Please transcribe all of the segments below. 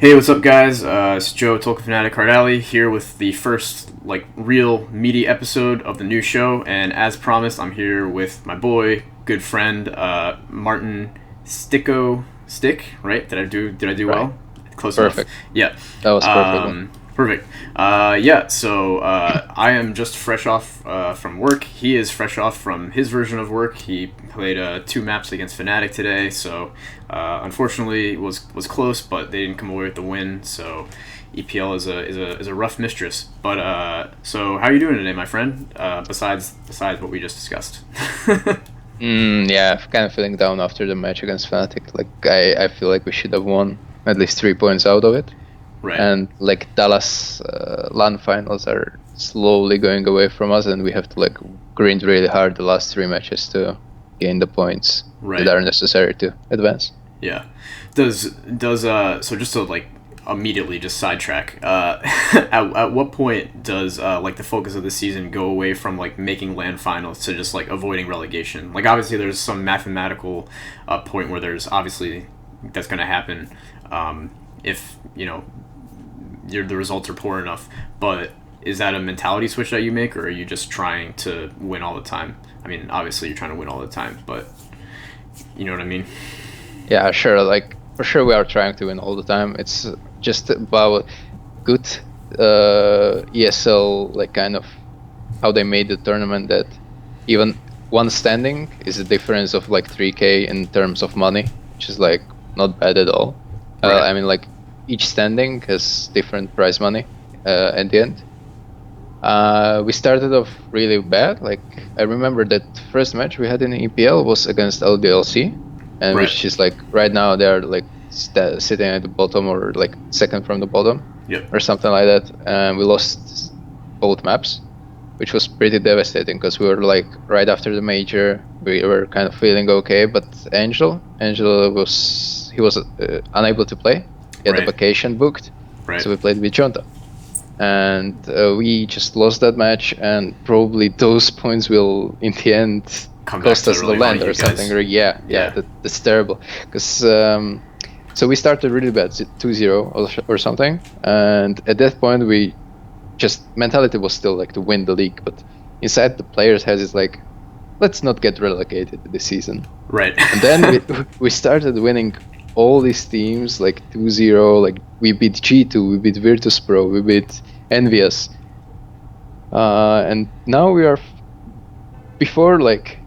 Hey, what's up, guys? It's Joe, Tolkien Fanatic Card Alley, here with the first, real meaty episode of the new show. And as promised, I'm here with my boy, good friend, Martin right? Did I do Right. well? Close Perfect. enough. Yeah. That was perfect one. Perfect. I am just fresh off from work. He is fresh off from his version of work. He played 2 maps against Fnatic today, so unfortunately it was close, but they didn't come away with the win. So EPL is a rough mistress. But so how are you doing today, my friend? Besides what we just discussed. Yeah, I'm kind of feeling down after the match against Fnatic. I feel like we should have won at least 3 points out of it. Right. And Dallas LAN finals are slowly going away from us, and we have to grind really hard the last 3 matches to gain the points Right. that are necessary to advance. Yeah. Does so just to immediately just sidetrack, at what point does the focus of the season go away from making land finals to just avoiding relegation? Obviously there's some mathematical point where there's obviously that's going to happen if the results are poor enough, but is that a mentality switch that you make, or are you just trying to win all the time? I mean, obviously you're trying to win all the time, but you know what I mean? Yeah, sure. For sure, we are trying to win all the time. It's just about good ESL, kind of how they made the tournament, that even one standing is a difference of 3K in terms of money, which is not bad at all. Right. I mean, each standing has different prize money at the end. We started off really bad. I remember that first match we had in EPL was against LDLC, and Right. which is right now they're sitting at the bottom, or second from the bottom. Yep. Or something like that. And we lost both maps, which was pretty devastating because we were right after the major. We were kind of feeling okay, but Angel was unable to play. He had a Right. vacation booked, Right. so we played with Johnta. And we just lost that match, and probably those points will, in the end, Come cost back us to the really land haunt or you guys. something. Yeah. That's terrible. Because so we started really bad, 2-0 or something, and at that point we just mentality was still to win the league, but inside the players' heads is let's not get relegated this season. Right. And then we started winning all these teams 2-0. We beat G2, we beat Virtus Pro, we beat Envious, and now we are before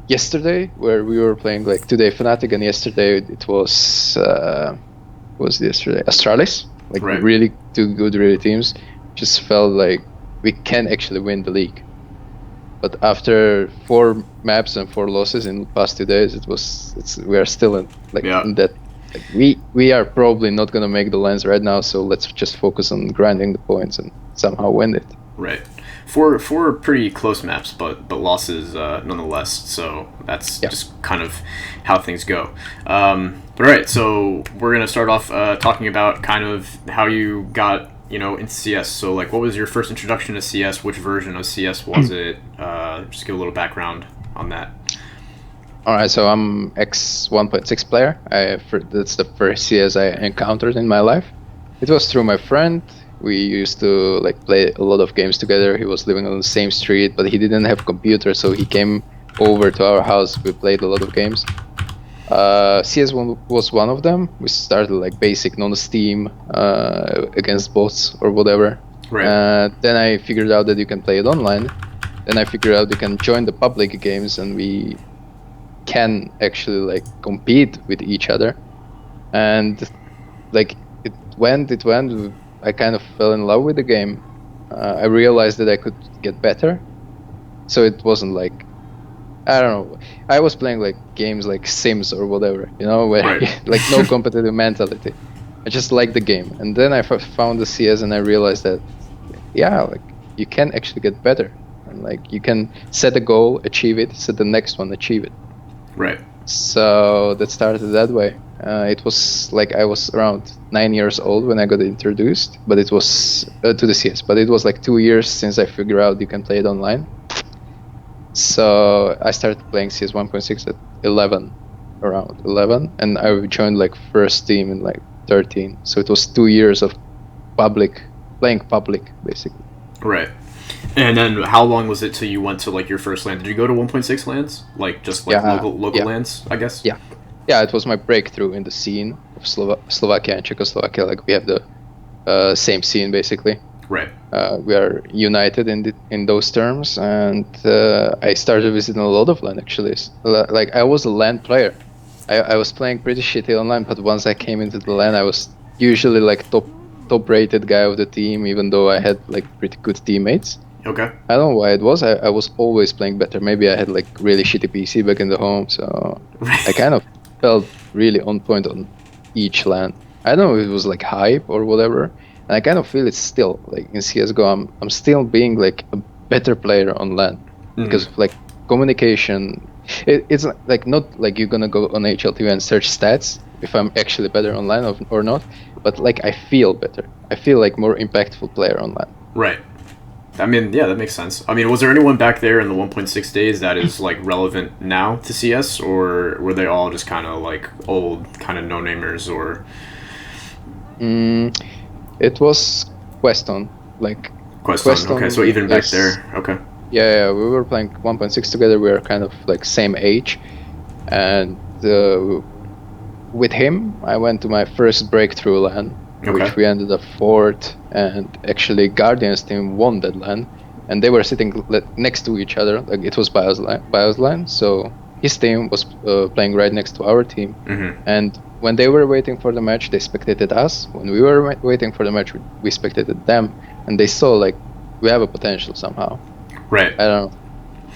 yesterday, where we were playing today Fnatic, and yesterday it was yesterday Astralis, Right. really 2 good really teams. Just felt we can actually win the league. But after 4 maps and 4 losses in the past 2 days, we are still in Yeah. in that. We are probably not gonna make the lands right now, so let's just focus on grinding the points and somehow win it. Right. Four pretty close maps, but losses nonetheless. So that's just kind of how things go. But all right, so we're gonna start off talking about kind of how you got into CS. So what was your first introduction to CS? Which version of CS was it? Just give a little background on that. Alright, so I'm X 1.6 player. That's the first CS I encountered in my life. It was through my friend. We used to play a lot of games together. He was living on the same street, but he didn't have a computer, so he came over to our house. We played a lot of games. CS was one of them. We started basic non-Steam against bots or whatever. Right. Then I figured out that you can play it online. Then I figured out you can join the public games, and we can actually compete with each other. And it went. I kind of fell in love with the game. I realized that I could get better. So it wasn't I don't know. I was playing games like Sims or whatever, where Right. no competitive mentality. I just liked the game, and then I found the CS, and I realized that you can actually get better, and you can set a goal, achieve it, set the next one, achieve it. Right. So that started that way. It was I was around 9 years old when I got introduced, but it was to the CS. But it was 2 years since I figured out you can play it online. So I started playing CS 1.6 at 11, around 11, and I joined first team in 13. So it was 2 years of playing public, basically. Right. And then how long was it till you went to like your first LAN? Did you go to 1.6 LANs? Like just like local LANs, I guess? Yeah, it was my breakthrough in the scene of Slovakia and Czechoslovakia. Like we have the same scene basically. Right. We are united in those terms, and I started visiting a lot of LAN actually. Like I was a LAN player. I was playing pretty shitty online, but once I came into the LAN, I was usually like top rated guy of the team, even though I had like pretty good teammates. Okay. I don't know why it was. I was always playing better. Maybe I had like really shitty PC back in the home, so I kind of felt really on point on each LAN. I don't know if it was like hype or whatever, and I kind of feel it's still like in CS:GO. I'm still being like a better player on LAN because of like communication. It's like not like you're gonna go on HLTV and search stats if I'm actually better on LAN or not, but like I feel better. I feel like more impactful player on LAN. Right. I mean, yeah, that makes sense. I mean, was there anyone back there in the 1.6 days that is like relevant now to CS, or were they all just kind of like old kind of no-namers, or? It was queztone, like queztone. Okay, so even back there, okay. Yeah, we were playing 1.6 together. We were kind of like same age, and with him, I went to my first breakthrough LAN, which we ended up 4th, and actually Guardian's team won that LAN, and they were sitting next to each other. Like it was BIOS LAN, so his team was playing right next to our team, and when they were waiting for the match, they spectated us. When we were waiting for the match, we spectated them, and they saw like we have a potential somehow. Right. I don't know.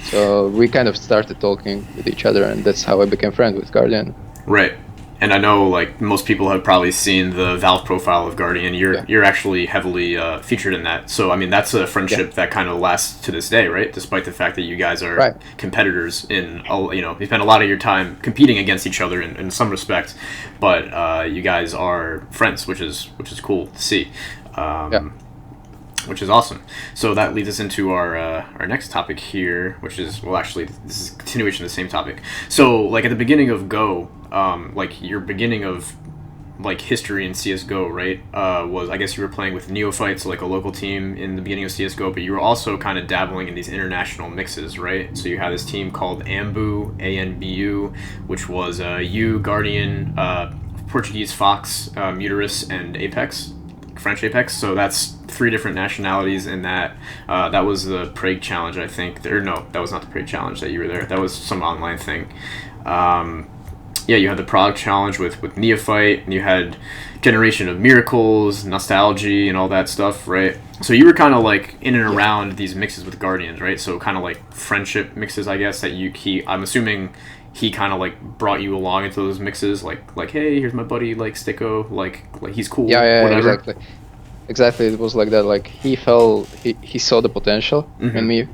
So we kind of started talking with each other, and that's how I became friends with Guardian. Right. And I know like most people have probably seen the Valve profile of Guardian. You're actually heavily featured in that. So I mean that's a friendship that kind of lasts to this day, right? Despite the fact that you guys are competitors in, you know, you spend a lot of your time competing against each other in some respect, but you guys are friends, which is cool to see. Which is awesome. So that leads us into our next topic here, which is, well, actually, this is a continuation of the same topic. So, like, at the beginning of Go, like, your beginning of, like, history in CSGO, right, was, I guess you were playing with nEophyte, so, like, a local team in the beginning of CSGO, but you were also kind of dabbling in these international mixes, right? So you had this team called ANBU, A-N-B-U, which was you, Guardian, Portuguese Fox, Muterus, and Apex. French Apex, so that's 3 different nationalities in that. That was the Prague Challenge, I think. Or no, that was not the Prague Challenge that you were there. That was some online thing. Yeah, you had the Prague Challenge with nEophyte, and you had Generation of Miracles, Nostalgia, and all that stuff, right? So you were kind of like in and around these mixes with Guardians, right? So kind of like friendship mixes, I guess, that I'm assuming he kind of like brought you along into those mixes, like hey, here's my buddy, like STYKO, like he's cool, whatever. Exactly. It was like that. Like he saw the potential in me,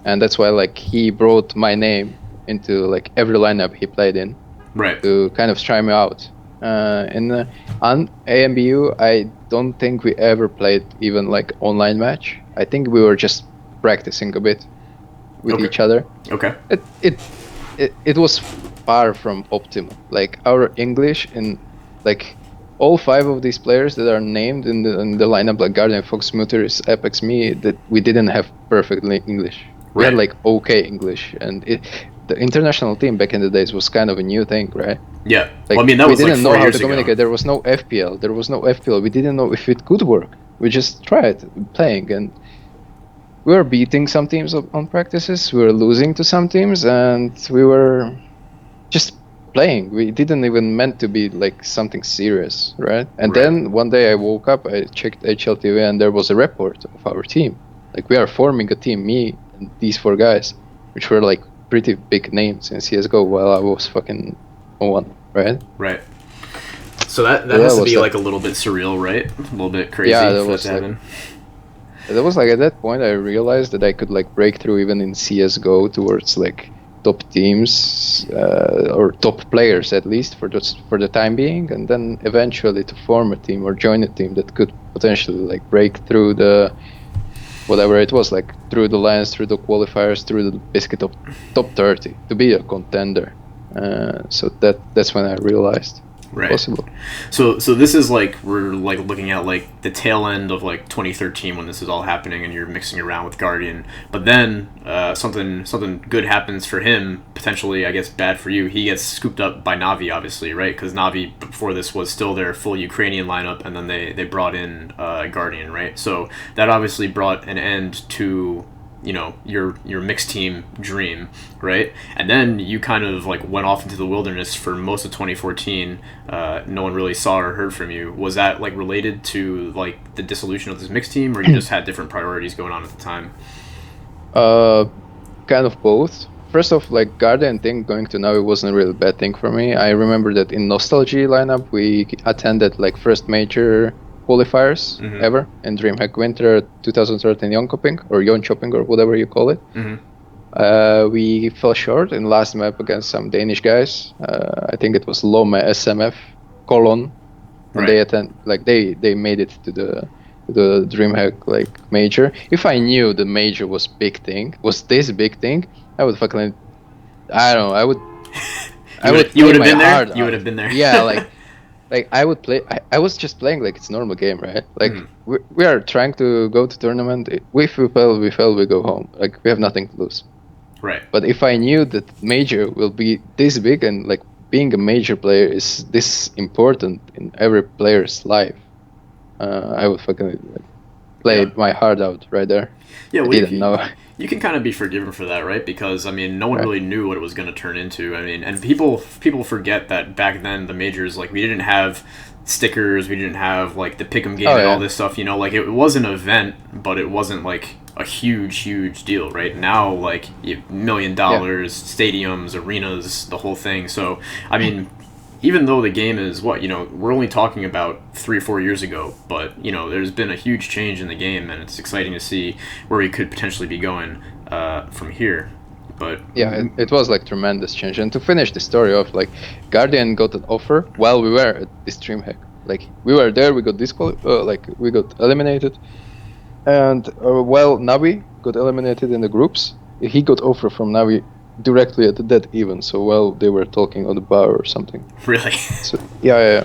and that's why like he brought my name into like every lineup he played in, right? To kind of try me out. On ANBU, I don't think we ever played even like online match. I think we were just practicing a bit with each other. Okay. It was far from optimal. Like our English in like all 5 of these players that are named in the lineup, like Guardian, Fox, Muterus, Apex, me, that we didn't have perfectly English. We had like okay English, and the international team back in the days was kind of a new thing, right? Yeah. Like, well, I mean, that was like 4 years ago. We didn't know how to communicate. There was no FPL. We didn't know if it could work. We just tried playing, and we were beating some teams on practices, we were losing to some teams, and we were just playing. We didn't even meant to be like something serious, right? And then one day I woke up, I checked HLTV, and there was a report of our team. Like we are forming a team, me and these 4 guys, which were like pretty big names in CSGO, while I was fucking one, right? Right. So that has to be like a little bit surreal, right? A little bit crazy for that to happen. That was like at that point I realized that I could like break through even in CS:GO towards like top teams or top players at least for the time being, and then eventually to form a team or join a team that could potentially like break through the whatever it was, like through the lines, through the qualifiers, through the basically top 30 to be a contender. So that's when I realized. Right. possible. So this is like we're like looking at like the tail end of like 2013 when this is all happening and you're mixing around with Guardian. But then something good happens for him, potentially I guess bad for you. He gets scooped up by Navi, obviously, right? Because Navi before this was still their full Ukrainian lineup, and then they brought in Guardian, right? So that obviously brought an end to your mixed team dream, right? And then you kind of like went off into the wilderness for most of 2014. No one really saw or heard from you. Was that like related to like the dissolution of this mixed team, or you just had different priorities going on at the time? Kind of both. First off, like Guardian thing going to Navi wasn't a really bad thing for me. I remember that in Nostalgia lineup we attended like first major qualifiers ever in DreamHack Winter 2013 Jönköping or Jönköping or whatever you call it. We fell short in last map against some Danish guys. I think it was Lome SMF Colon, and they made it to the DreamHack like major. If I knew the major was this big thing, I would fucking, I don't know, I would. You would have been there. You would have been there. Yeah, like I would play. I was just playing like it's a normal game, right? Like we are trying to go to tournament. If we fail, we go home. Like we have nothing to lose. Right. But if I knew that major will be this big and like being a major player is this important in every player's life, I would fucking play my heart out right there. Yeah, I didn't know. You can kind of be forgiven for that, right? Because I mean, no one really knew what it was going to turn into. I mean, and people forget that back then the majors, like we didn't have stickers, we didn't have like the pick'em game and all this stuff. Like it was an event, but it wasn't like a huge deal, right? Now, like $1 million, stadiums, arenas, the whole thing. So I mean, even though the game is we're only talking about 3 or 4 years ago, but there's been a huge change in the game, and it's exciting to see where we could potentially be going from here. But yeah, it was like tremendous change. And to finish the story off, like Guardian got an offer while we were at this DreamHack. Like we were there, we got we got eliminated, and while Navi got eliminated in the groups, he got offer from Navi directly at the dead even, so while they were talking on the bar or something. Really? So yeah.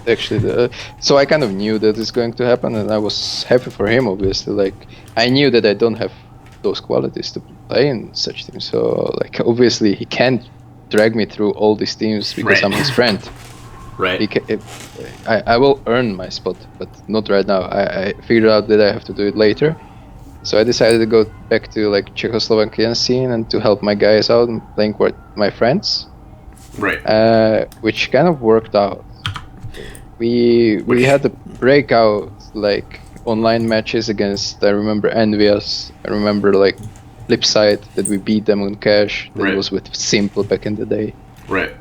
Actually, so I kind of knew that it's going to happen, and I was happy for him. Obviously, like I knew that I don't have those qualities to play in such teams. So like obviously he can't drag me through all these teams because I'm his friend. Right. I will earn my spot, but not right now. I figured out that I have to do it later. So I decided to go back to like Czechoslovakian scene and to help my guys out and playing with my friends. Right. Which kind of worked out. We had the breakout like online matches against, I remember Envious, I remember like Flipside that we beat them on cash. That was with Simple back in the day. Right.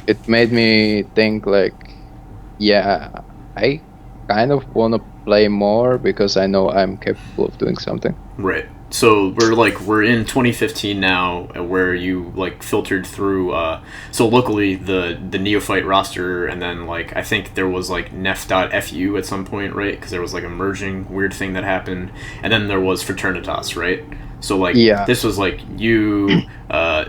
It made me think like, yeah, I kind of want to play more because I know I'm capable of doing something. Right. So we're in 2015 now, where you like filtered through. So locally the nEophyte roster, and then like I think there was like nef.fu at some point, right? Because there was like a merging weird thing that happened, and then there was Fraternitas, right? So like this was like you,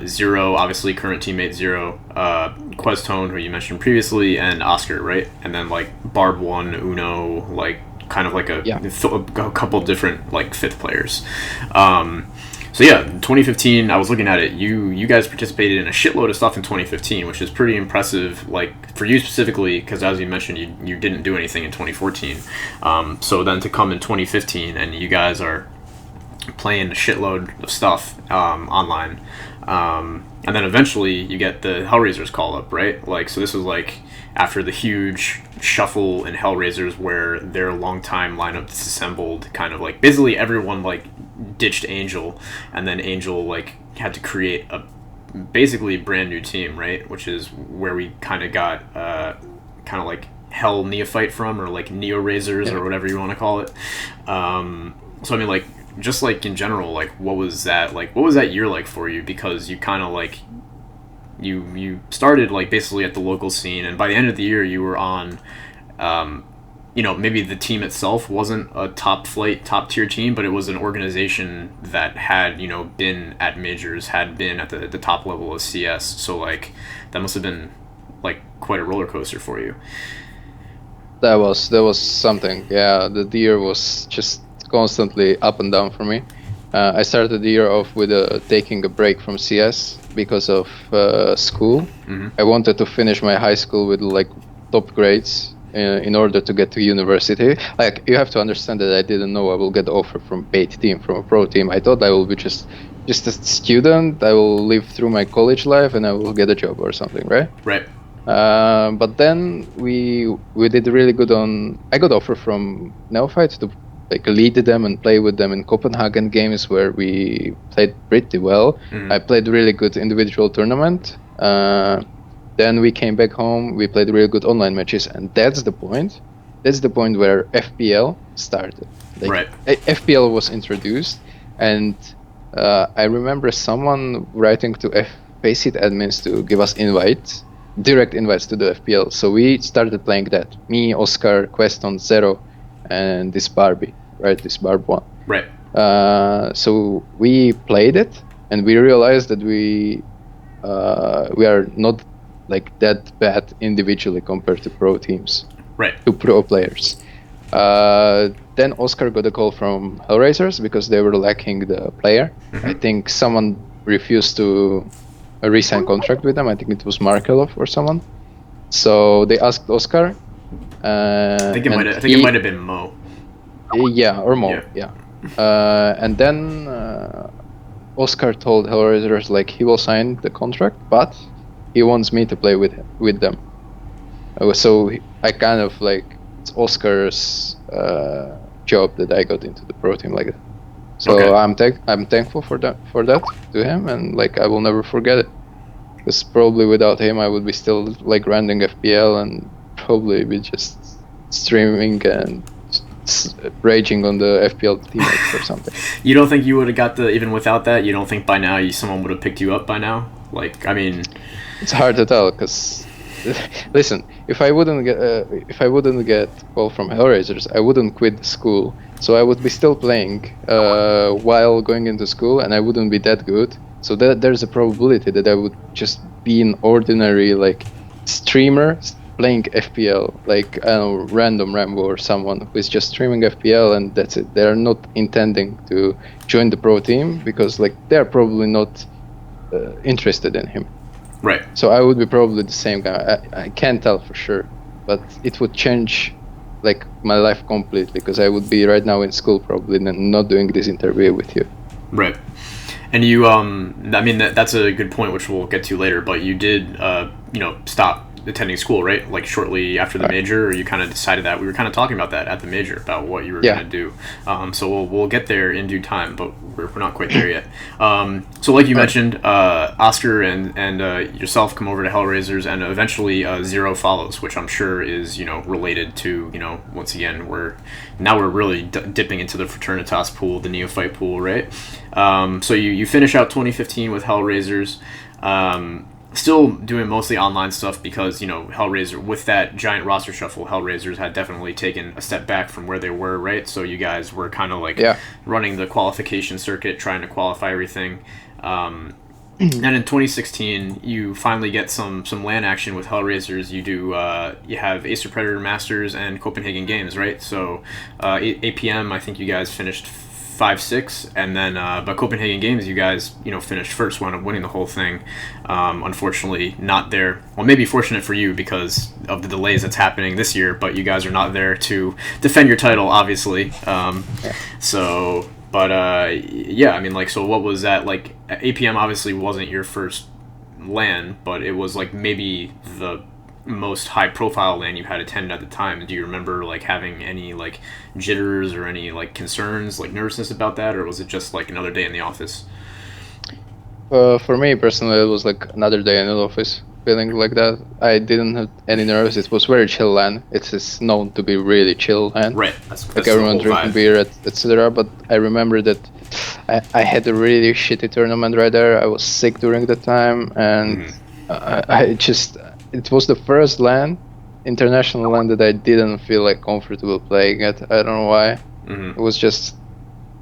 Zero, obviously current teammate Zero, queztone, who you mentioned previously, and Oskar, right? And then like Barb One, Uno, like kind of like a couple different like fifth players. So yeah, 2015, I was looking at it. You guys participated in a shitload of stuff in 2015, which is pretty impressive. Like for you specifically, because as you mentioned, you didn't do anything in 2014. So then to come in 2015 and you guys are playing a shitload of stuff online, and then eventually you get the HellRaisers call up, right? Like so, this was like after the huge shuffle in HellRaisers where their longtime lineup disassembled, kind of like basically everyone like ditched Angel, and then Angel like had to create a basically brand new team, right? Which is where we kind of got kind of like Hell nEophyte from, or like NeoRaisers or whatever you want to call it. So I mean, like just like in general, like what was that year like for you? Because you kind of like you started like basically at the local scene, and by the end of the year you were on maybe the team itself wasn't a top tier team, but it was an organization that had been at majors, had been at the top level of CS. So like that must have been like quite a roller coaster for you. That was something. Yeah, the year was just constantly up and down for me. I started the year off with taking a break from CS because of school. I wanted to finish my high school with like top grades in order to get to university. Like, you have to understand that I didn't know I will get offer from paid team, from a pro team. I thought I will be just a student. I will live through my college life and I will get a job or something, right? Right. But then we did really good on. I got offer from nEophyte to like lead them and play with them in Copenhagen Games, where we played pretty well. I played really good individual tournament. Then we came back home. We played really good online matches, and that's the point. That's the point where FPL started. Like, right. FPL was introduced, and I remember someone writing to Faceit admins to give us direct invites to the FPL. So we started playing that. Me, Oskar, queztone, Zero, and this Barbie, right? This Barb one. Right. So we played it, and we realized that we are not like that bad individually compared to pro teams. Right. To pro players. Then Oskar got a call from HellRaisers because they were lacking the player. I think someone refused to re-sign contract with them. I think it was Markelov or someone. So they asked Oskar. I think it might have been Mo. Yeah, or Mo. Yeah. And then Oskar told HellRaisers like he will sign the contract, but he wants me to play with them. So I kind of like, it's Oskar's job that I got into the pro team like that. So okay. I'm thankful for that to him, and like I will never forget it. Because probably without him I would be still like grinding FPL and probably be just streaming and raging on the FPL teammates or something. You don't think you would have got even without that? You don't think by now someone would have picked you up by now? Like, I mean, it's hard to tell because. Listen, if I wouldn't get call from HellRaisers, I wouldn't quit the school. So I would be still playing while going into school, and I wouldn't be that good. So there's a probability that I would just be an ordinary like streamer playing FPL, like I don't know, random Rambo or someone who is just streaming FPL, and that's it. They are not intending to join the pro team because like they are probably not interested in him. Right. So I would be probably the same guy. I can't tell for sure, but it would change like my life completely because I would be right now in school probably and not doing this interview with you. Right. And you, I mean, that's a good point, which we'll get to later, but you did, stop attending school, right? Like shortly after the major, or you kind of decided that? We were kind of talking about that at the major, about what you were going to do. So we'll get there in due time, but we're not quite there yet. So like you mentioned, Oskar and yourself come over to HellRaisers, and eventually Zero follows, which I'm sure is, related to, once again, we're really dipping into the Fraternitas pool, the nEophyte pool, right? So you finish out 2015 with HellRaisers. Still doing mostly online stuff because, HellRaiser, with that giant roster shuffle, HellRaisers had definitely taken a step back from where they were, right? So you guys were kind of like running the qualification circuit, trying to qualify everything. And in 2016, you finally get some LAN action with HellRaisers. You do, you have Acer Predator Masters and Copenhagen Games, right? So APM, I think you guys finished 5-6, and then but Copenhagen Games, you guys finished first, wound up winning the whole thing. Unfortunately, not there. Well, maybe fortunate for you because of the delays that's happening this year, but you guys are not there to defend your title, obviously. So, but yeah, I mean, like, so what was that like? APM obviously wasn't your first LAN, but it was like maybe the most high profile LAN you had attended at the time. Do you remember like having any like jitters or any like concerns, like nervousness about that, or was it just like another day in the office? For me personally, it was like another day in the office, feeling like that. I didn't have any nerves. It was very chill LAN. It's known to be really chill LAN. Right. That's like everyone drinking beer, etc. But I remember that I had a really shitty tournament right there. I was sick during the time, and it was the first LAN, international LAN, that I didn't feel like comfortable playing at. I don't know why. It was just,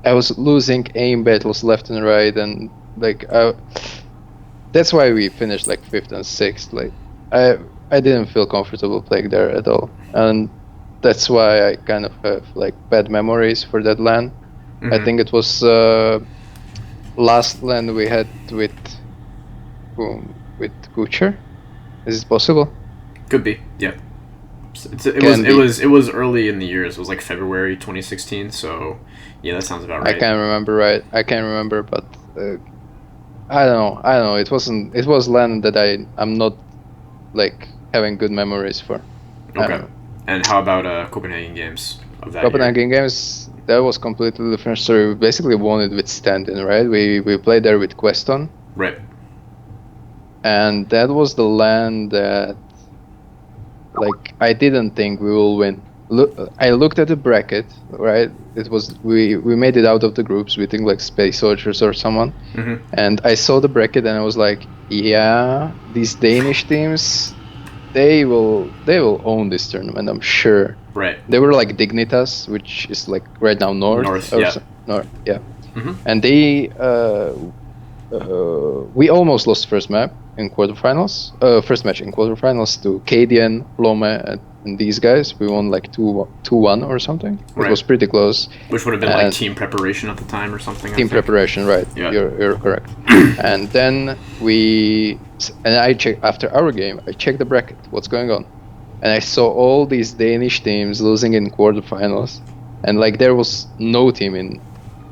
I was losing aim battles left and right, and like that's why we finished like 5th and 6th. Like I I didn't feel comfortable playing there at all, and that's why I kind of have like bad memories for that LAN. I think it was last LAN we had with Kucher. Is it possible? Could be, yeah. It was early in the years. It was like February 2016. So yeah, that sounds about right. I can't remember, but I don't know. It was LAN that I'm not like having good memories for. Okay. And how about Copenhagen Games of that Copenhagen Games, that was completely different story. We basically won it with stand-in, right? We played there with queztone. Right. And that was the LAN that, like, I didn't think we will win. I looked at the bracket, right? It was we made it out of the groups. We think like Space Soldiers or someone. And I saw the bracket and I was like, yeah, these Danish teams, they will own this tournament, I'm sure. Right. They were like Dignitas, which is like right now North, yeah. And they we almost lost first match in quarterfinals to Cadian, Lome, and these guys. We won like 2-1 or something. It was pretty close. Which would have been like team preparation at the time or something. Team preparation, right? Yeah. You're correct. And then I checked after our game. I checked the bracket. What's going on? And I saw all these Danish teams losing in quarterfinals, and like there was no team in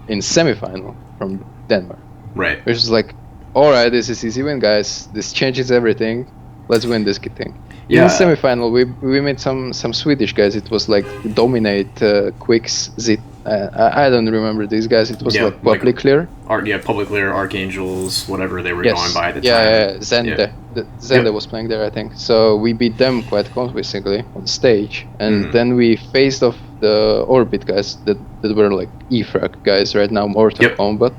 semifinal from Denmark. Right. Which is like, all right, this is easy win, guys. This changes everything. Let's win this thing. Yeah. In the semifinal, we met some Swedish guys. It was like Dominate, Quicks, Zit. I don't remember these guys. It was like Public Clear. Public Clear, Archangels, whatever they were going by at the time. Yeah, Zende. Zende was playing there, I think. So we beat them quite convincingly on stage, and then we faced off the Orbit guys that were like EFRAG guys right now, Mortal Kombat.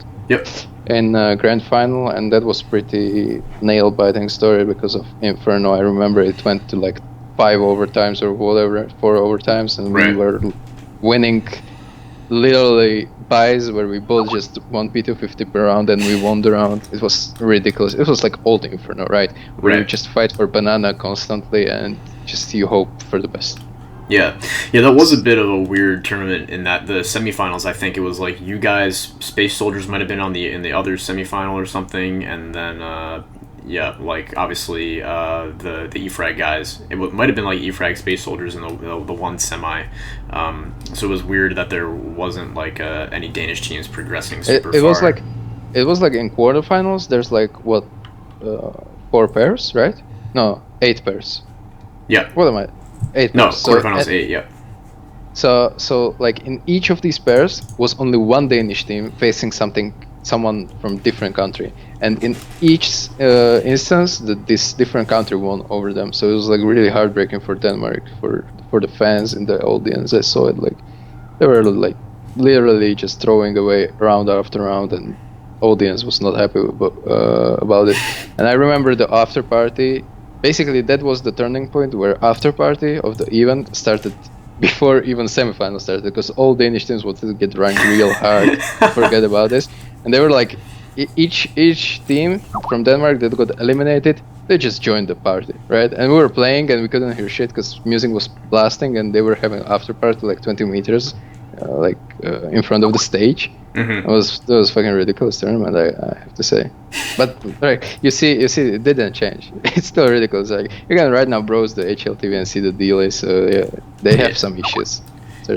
In grand final, and that was pretty nail-biting story because of Inferno. I remember it went to like 5 overtimes or whatever, 4 overtimes, and we were winning literally buys where we both just 1p250 per round and we won the round. It was ridiculous. It was like old Inferno, right? Where you just fight for banana constantly and just you hope for the best. Yeah, that was a bit of a weird tournament in that the semifinals, I think it was like you guys, Space Soldiers might have been in the other semifinal or something, and then like obviously the EFRAG guys. It might have been like EFRAG, Space Soldiers in the one semi. So it was weird that there wasn't like any Danish teams progressing super far. It was like in quarterfinals. There's like what 4 pairs, right? No, 8 pairs. Yeah. What am I? 8 no, pairs. quarterfinals 8, yeah. So like in each of these pairs was only one Danish team facing someone from different country, and in each instance this different country won over them. So it was like really heartbreaking for Denmark, for the fans in the audience. I saw it, like they were like literally just throwing away round after round, and audience was not happy about it. And I remember the after party. Basically, that was the turning point where after party of the event started before even semifinal started, because all Danish teams wanted to get ranked real hard. Forget about this, and they were like, each team from Denmark that got eliminated, they just joined the party, right? And we were playing and we couldn't hear shit because music was blasting, and they were having after party like 20 meters, in front of the stage. It was fucking ridiculous tournament, I have to say. But like you see, it didn't change. It's still ridiculous. Like you can right now browse the HLTV and see the delay. So yeah, they have some issues.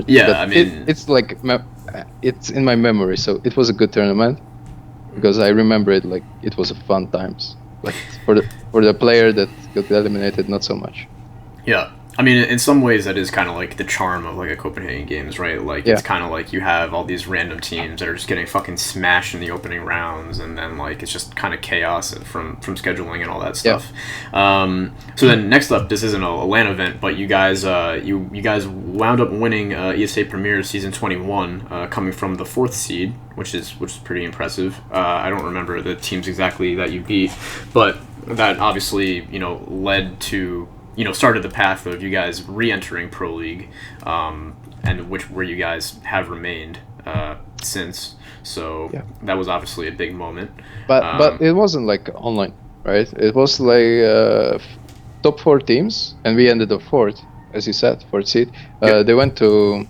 Yeah, but I mean, it's like it's in my memory. So it was a good tournament because I remember it like it was a fun times. Like for the player that got eliminated, not so much. Yeah. I mean, in some ways, that is kind of like the charm of like a Copenhagen Games, right? Like, it's kind of like you have all these random teams that are just getting fucking smashed in the opening rounds, and then like it's just kind of chaos from scheduling and all that stuff. So then next up, this isn't a LAN event, but you guys you guys wound up winning ESA Premier Season 21, coming from the 4th seed, which is pretty impressive. I don't remember the teams exactly that you beat, but that obviously led to. Started the path of you guys re-entering Pro League, and where you guys have remained since. So that was obviously a big moment. But it wasn't like online, right? It was like top 4 teams, and we ended up 4th, as you said, 4th seed. They went to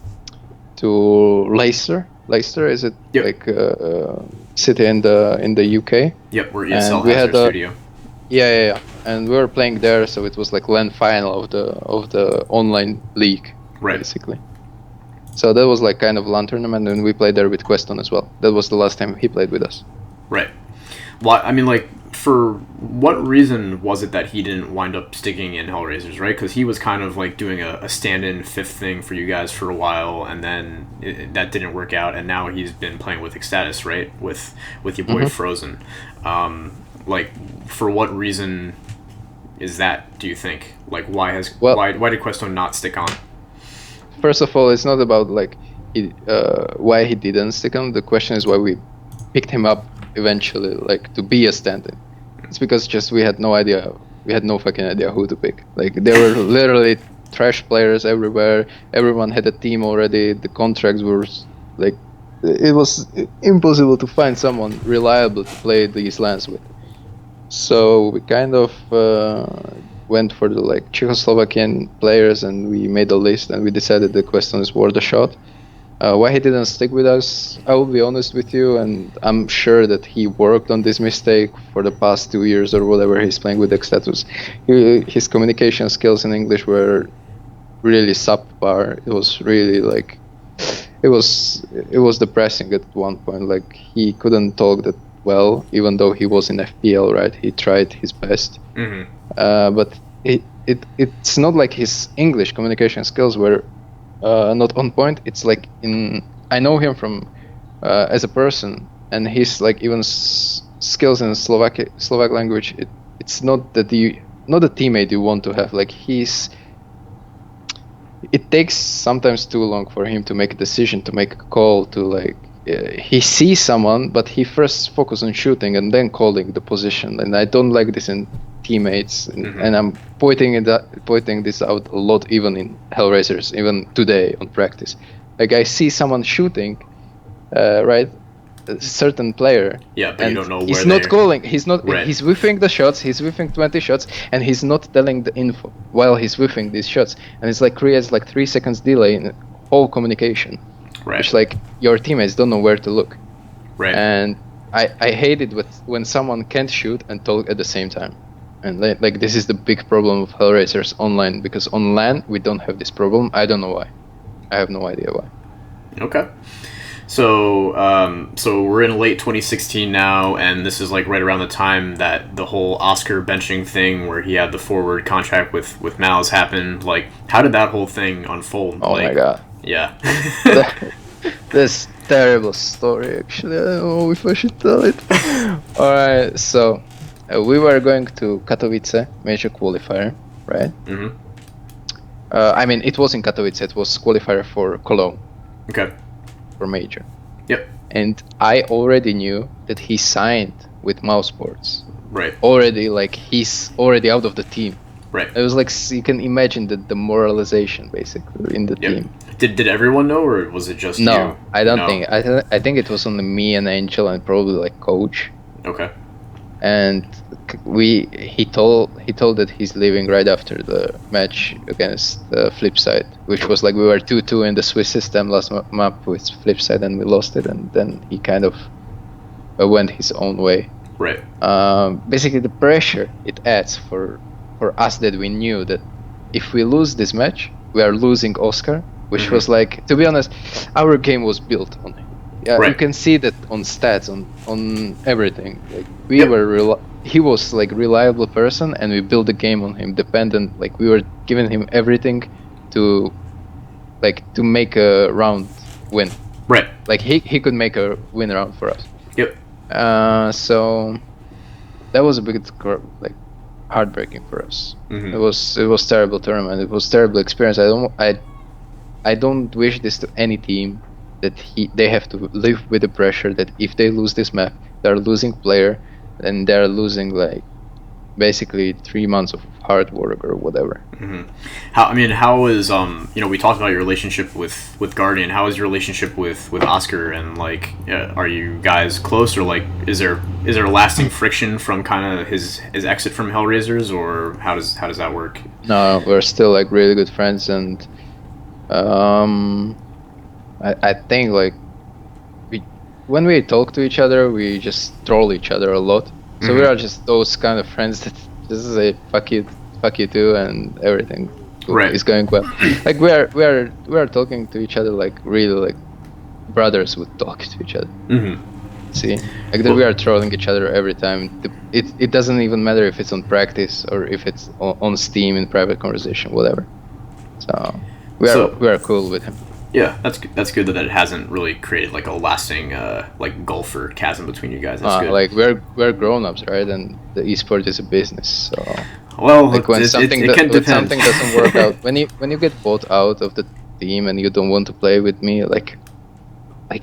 Leicester. Leicester, is it like city in the UK? Yep, where ESL has their studio. Yeah. And we were playing there, so it was like LAN final of the online league, basically. So that was like kind of LAN tournament, and we played there with queztone as well. That was the last time he played with us. Right. Well, I mean, like, for what reason was it that he didn't wind up sticking in HellRaisers, right? Because he was kind of like doing a stand-in 5th thing for you guys for a while, and then that didn't work out, and now he's been playing with eXtatus, right? With your boy Frozen. Like, for what reason is that, do you think? Like, why did queztone not stick on? First of all, it's not about like why he didn't stick on. The question is why we picked him up eventually, like to be a stand-in. It's because just we had no idea. We had no fucking idea who to pick. Like there were literally trash players everywhere. Everyone had a team already. The contracts were like, it was impossible to find someone reliable to play these lands with. So we kind of went for the like Czechoslovakian players, and we made a list, and we decided the queztone is worth a shot. Why he didn't stick with us, I will be honest with you, and I'm sure that he worked on this mistake for the past 2 years or whatever he's playing with eXtatus. His communication skills in English were really subpar. It was really like, it was depressing at one point. Like he couldn't talk that well, even though he was in FPL, right? He tried his best, but it's not like his English communication skills were not on point. It's like I know him from as a person, and his like even skills in Slovak language. It's not that not a teammate you want to have. Like it takes sometimes too long for him to make a decision, to make a call, to like he sees someone, but he first focuses on shooting and then calling the position. And I don't like this in teammates, and I'm pointing this out a lot, even in HellRaisers, even today on practice. Like I see someone shooting, right, a certain player, but and you don't know where he's not calling. He's not. Right. He's whiffing the shots. He's whiffing 20 shots, and he's not telling the info while he's whiffing these shots. And it's like creates like 3 seconds delay in all communication. Right. Which like your teammates don't know where to look. Right. And I hate it when someone can't shoot and talk at the same time. And like this is the big problem of HellRaisers online, because on LAN we don't have this problem. I don't know why. I have no idea why. Okay. So we're in late 2016 now, and this is like right around the time that the whole Oskar benching thing, where he had the forward contract with mouz happened. Like, how did that whole thing unfold? Oh my god. Yeah. This terrible story, actually. I don't know if I should tell it. Alright, so we were going to Katowice Major qualifier, right? I mean, it was in Katowice. It was qualifier for Cologne. Okay. For Major. Yep. And I already knew that he signed with mousesports. Right. Already, like, he's already out of the team. Right. It was like, you can imagine the demoralization, basically, in the team. Did everyone know, or was it just you? No, I don't think. I think it was only me and Angel and probably like coach. Okay. And he told that he's leaving right after the match against the Flipside, which was like we were 2-2 in the Swiss system last map with Flipside, and we lost it, and then he kind of went his own way. Right. Basically, the pressure it adds for us, that we knew that if we lose this match, we are losing Oskar, which was like, to be honest, our game was built on him. Yeah, you can see that on stats, on everything. Like he was like reliable person, and we built the game on him. Dependent, like we were giving him everything to make a round win. Right. Like he could make a win round for us. Yep. So that was a big like heartbreaking for us. It was terrible tournament. It was terrible experience. I don't wish this to any team, that they have to live with the pressure that if they lose this map, they're losing player, and they're losing like basically 3 months of hard work or whatever. How is we talked about your relationship with Guardian. How is your relationship with Oskar, and like are you guys close, or like is there a lasting friction from kind of his exit from HellRaisers, or how does that work? No, we're still like really good friends, and I think like when we talk to each other, we just troll each other a lot. So we are just those kind of friends that just say fuck you too, and everything is going well. Like we are talking to each other like really like brothers would talk to each other. See, like we are trolling each other every time. It doesn't even matter if it's on practice or if it's on Steam in private conversation, whatever. So we are cool with him. Yeah, that's good that it hasn't really created like a lasting like gulf or chasm between you guys. That's good. Like we're grown-ups, right? And the esport is a business, so well, like when something doesn't work out, when you get bought out of the team and you don't want to play with me, like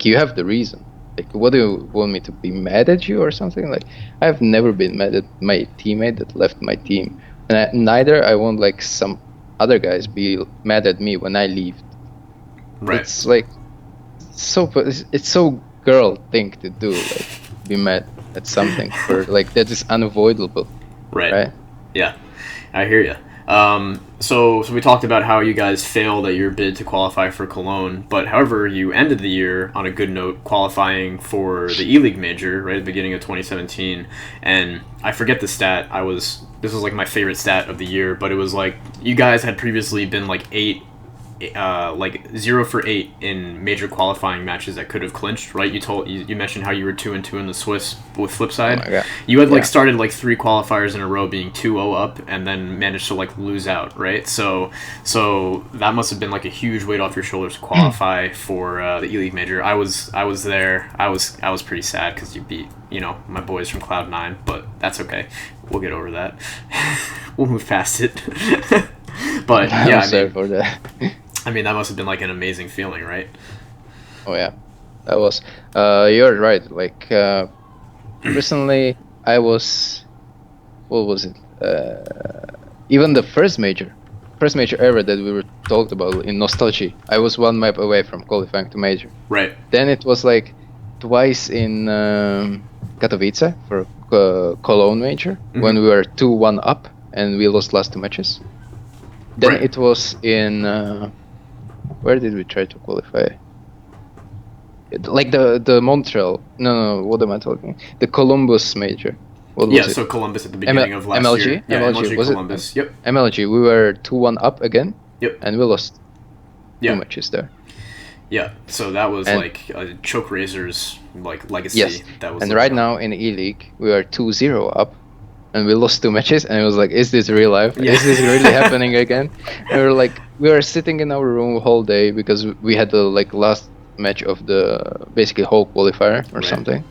you have the reason. Like, what do you want me to be mad at you or something? Like, I've never been mad at my teammate that left my team, and neither I want like some other guys be mad at me when I leave. Right. It's like it's so girl thing to do, like be mad at something for like that is unavoidable. Right? Yeah, I hear you. So we talked about how you guys failed at your bid to qualify for Cologne, but however, you ended the year on a good note, qualifying for the ELEAGUE Major right at the beginning of 2017. And I forget the stat. This was like my favorite stat of the year, but it was like you guys had previously been like 0 for 8 in major qualifying matches that could have clinched, right? You mentioned how you were 2-2 in the Swiss with Flipside. Oh my God. You had started like 3 qualifiers in a row being 2-0 up, and then managed to like lose out, right? So that must have been like a huge weight off your shoulders to qualify for the ELEAGUE Major. I was there. I was pretty sad because you beat my boys from Cloud9, but that's okay. We'll get over that. We'll move past it. But yeah, I'm sorry for that. I mean, that must have been like an amazing feeling, right? Oh yeah, that was. You're right. Like recently, I was. What was it? Even the first major ever that we were talked about in Nostalgia, I was 1 map away from qualifying to major. Right. Then it was like twice in Katowice for Cologne major when we were 2-1 up and we lost last 2 matches. Then it was in. Where did we try to qualify? Like the Montreal. No, what am I talking? The Columbus major. What was it? So Columbus at the beginning of last MLG? year. Yeah, MLG was Columbus. It? Yep. MLG. We were 2-1 up again. Yep. And we lost 2 matches there. Yeah. So that was like a Choke Razors like legacy. Yes. That was. And right now in ELEAGUE we are 2-0 up. And we lost 2 matches, and it was like, is this real life? Yeah. Is this really happening again? And we were sitting in our room whole day because we had the like last match of the basically whole qualifier or something,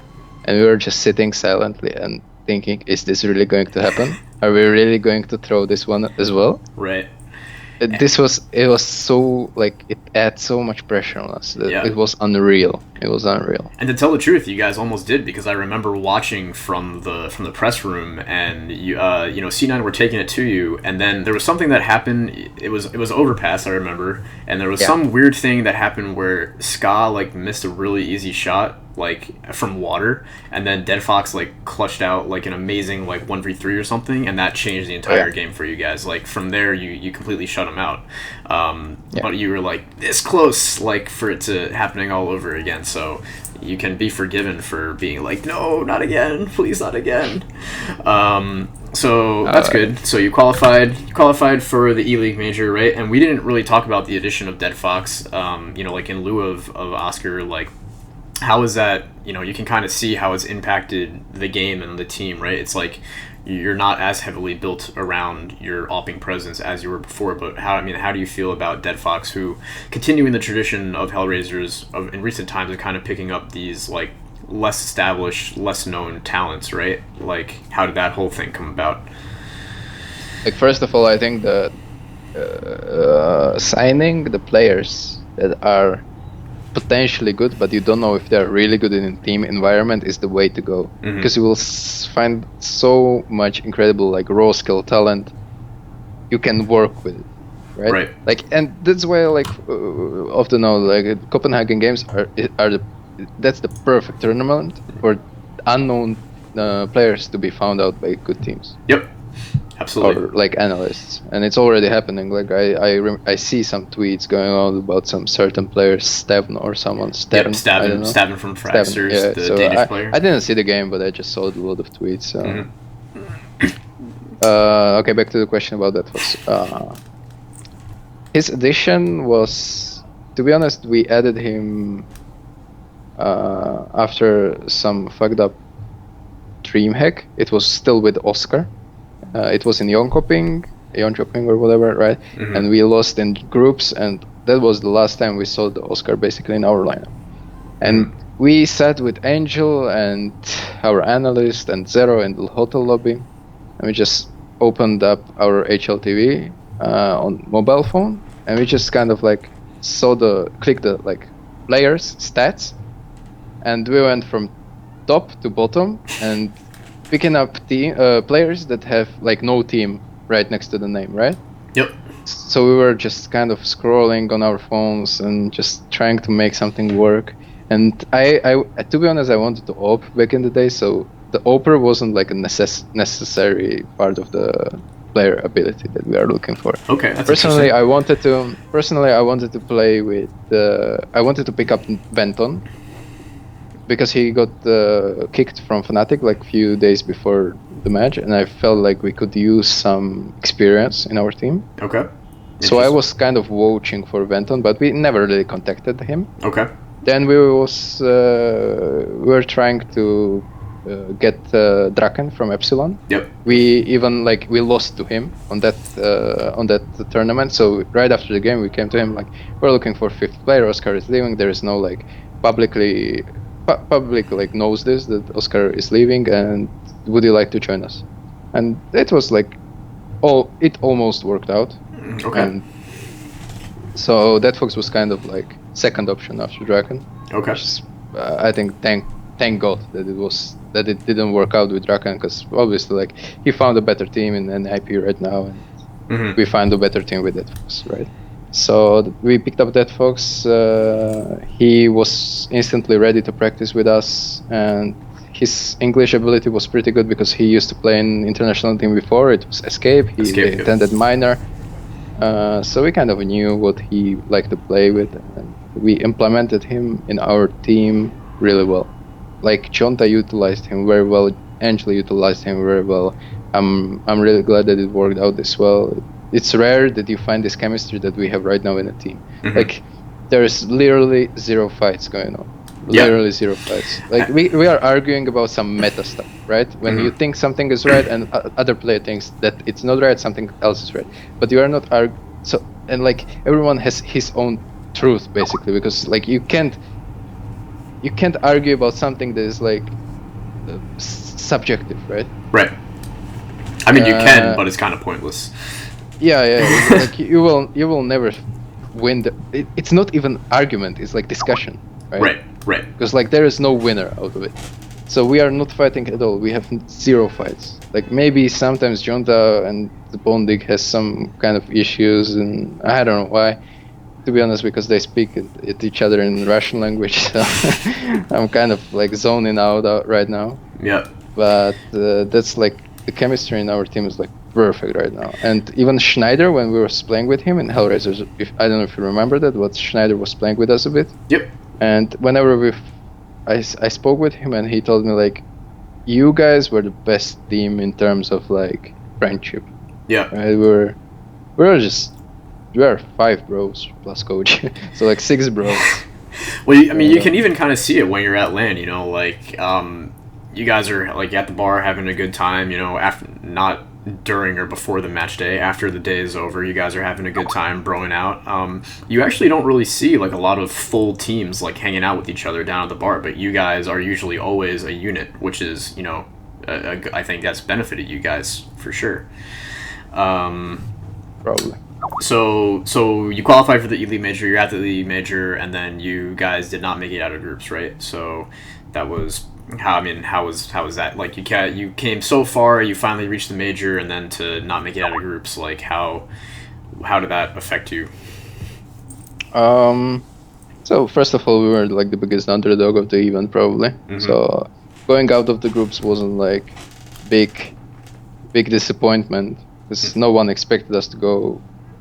and we were just sitting silently and thinking, is this really going to happen? Are we really going to throw this one as well? Right. It was so like it adds so much pressure on us. It was unreal. It was unreal. And to tell the truth, you guys almost did, because I remember watching from the press room, and you C9 were taking it to you, and then there was something that happened. It was overpass, I remember, and there was some weird thing that happened where Ska like missed a really easy shot like from water, and then DeadFox like clutched out like an amazing like 1v3 or something, and that changed the entire game for you guys. Like from there you completely shut them out. But you were like this close like for it to happening all over again, so you can be forgiven for being like, no, not again, please, not again. So that's good. So you qualified for the ELEAGUE Major, right? And we didn't really talk about the addition of DeadFox, like in lieu of Oskar. Like, how is that, you can kind of see how it's impacted the game and the team, right? It's like you're not as heavily built around your opping presence as you were before, but how do you feel about DeadFox, who, continuing the tradition of HellRaisers in recent times, are kind of picking up these like less established, less known talents, right? Like, how did that whole thing come about? Like, first of all, I think the signing the players that are potentially good, but you don't know if they're really good in a team environment, is the way to go. Because you will find so much incredible like raw skill talent. You can work with it, right? Like, and that's why like often know like Copenhagen Games that's the perfect tournament for unknown players to be found out by good teams. Yep. Absolutely. Or like analysts, and it's already happening. Like I see some tweets going on about some certain players, Steven or someone. Steven from Fraternitas, yeah, the so Danish player. I didn't see the game, but I just saw a lot of tweets. So. Okay, back to the question about DeadFox. His addition was, to be honest, we added him after some fucked up dream hack. It was still with Oskar. It was in Jönköping or whatever, right? And we lost in groups, and that was the last time we saw the Oskar basically in our lineup. And we sat with Angel and our analyst and Zero in the hotel lobby, and we just opened up our HLTV on mobile phone, and we just kind of like clicked the like players stats, and we went from top to bottom and picking up players that have like no team right next to the name, right? Yep. So we were just kind of scrolling on our phones and just trying to make something work. And I to be honest, I wanted to op back in the day, so the opper wasn't like a necessary part of the player ability that we are looking for. Okay, that's personally I wanted to play with I wanted to pick up Benton, because he got kicked from Fnatic like a few days before the match, and I felt like we could use some experience in our team. Okay. So I was kind of watching for Benton, but we never really contacted him. Okay. Then we were trying to get Draken from Epsilon. Yep. We lost to him on that tournament. So right after the game, we came to him like, we're looking for 5th player. Oskar is leaving. There is no like public like knows this, that Oskar is leaving, and would you like to join us? And it was like it almost worked out. Okay. And so DeadFox was kind of like second option after Draken. Okay. I think thank God that it didn't work out with Draken, because obviously like he found a better team in NIP right now, and we found a better team with DeadFox, right? So we picked up DeadFox. He was instantly ready to practice with us, and his English ability was pretty good because he used to play in international team before. It was Escape. He attended minor, so we kind of knew what he liked to play with, and we implemented him in our team really well. Like Johnta utilized him very well. Angela utilized him very well. I'm really glad that it worked out this well. It's rare that you find this chemistry that we have right now in a team. Like, there's literally 0 fights going on. Literally 0 fights. Like, we are arguing about some meta stuff, right? When you think something is right and other player thinks that it's not right, something else is right. But you are not so, and like, everyone has his own truth, basically, because like, you can't argue about something that is like subjective, right? Right. I mean, you can, but it's kind of pointless. Yeah. Like you will never win. It's not even argument. It's like discussion, right? Right. Because like there is no winner out of it. So we are not fighting at all. We have 0 fights. Like maybe sometimes Johnta and the Bondig has some kind of issues, and I don't know why. To be honest, because they speak at each other in Russian language, so I'm kind of like zoning out right now. Yeah. But that's like the chemistry in our team is like perfect right now. And even Schneider, when we were playing with him in HellRaisers, I don't know if you remember that, but Schneider was playing with us a bit. Yep. And whenever I spoke with him, and he told me like, you guys were the best team in terms of like friendship. Yeah. Right? We are 5 bros plus coach, so like 6 bros. Well, I mean, you can even kind of see it when you're at LAN. You know, like you guys are like at the bar having a good time. You know, after not during or before the match day. After the day is over, you guys are having a good time, broing out. You actually don't really see like a lot of full teams like hanging out with each other down at the bar, but you guys are usually always a unit, which is, you know, I think that's benefited you guys for sure. Probably. So you qualified for the ELEAGUE Major, you're at the ELEAGUE Major, and then you guys did not make it out of groups, right? So that was how was that? Like you came so far, you finally reached the major, and then to not make it out of groups, like how did that affect you? So first of all, we were like the biggest underdog of the event probably. Mm-hmm. So going out of the groups wasn't like big disappointment because no one expected us to go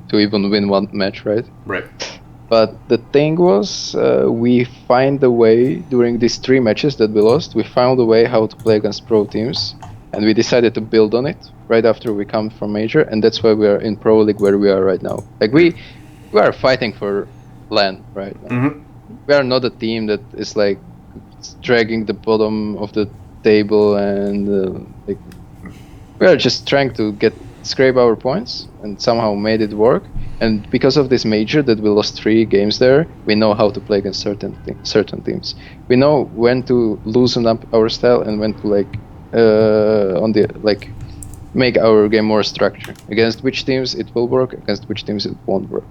to even win one match, right? Right. But the thing was, we find a way during these 3 matches that we lost. We found a way how to play against pro teams, and we decided to build on it right after we come from major, and that's why we are in Pro League where we are right now. Like we are fighting for LAN right now. Mm-hmm. We are not a team that is like dragging the bottom of the table, and like we are just trying to scrape our points and somehow made it work. And because of this major that we lost 3 games there, we know how to play against certain teams. We know when to loosen up our style and when to make our game more structured. Against which teams it will work, against which teams it won't work.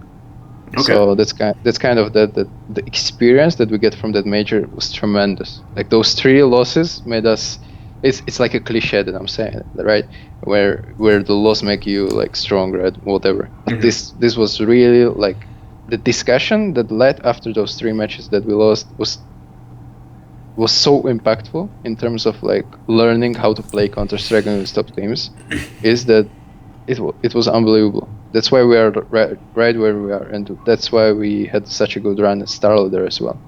Okay. So that's kind of the experience that we get from that major was tremendous. Like those 3 losses made us. It's like a cliche that I'm saying, right? Where the loss make you like stronger at whatever. But this was really like the discussion that led after those 3 matches that we lost was so impactful in terms of like learning how to play Counter-Strike against top teams. Is that it was unbelievable. That's why we are right where we are, and that's why we had such a good run at StarLadder as well.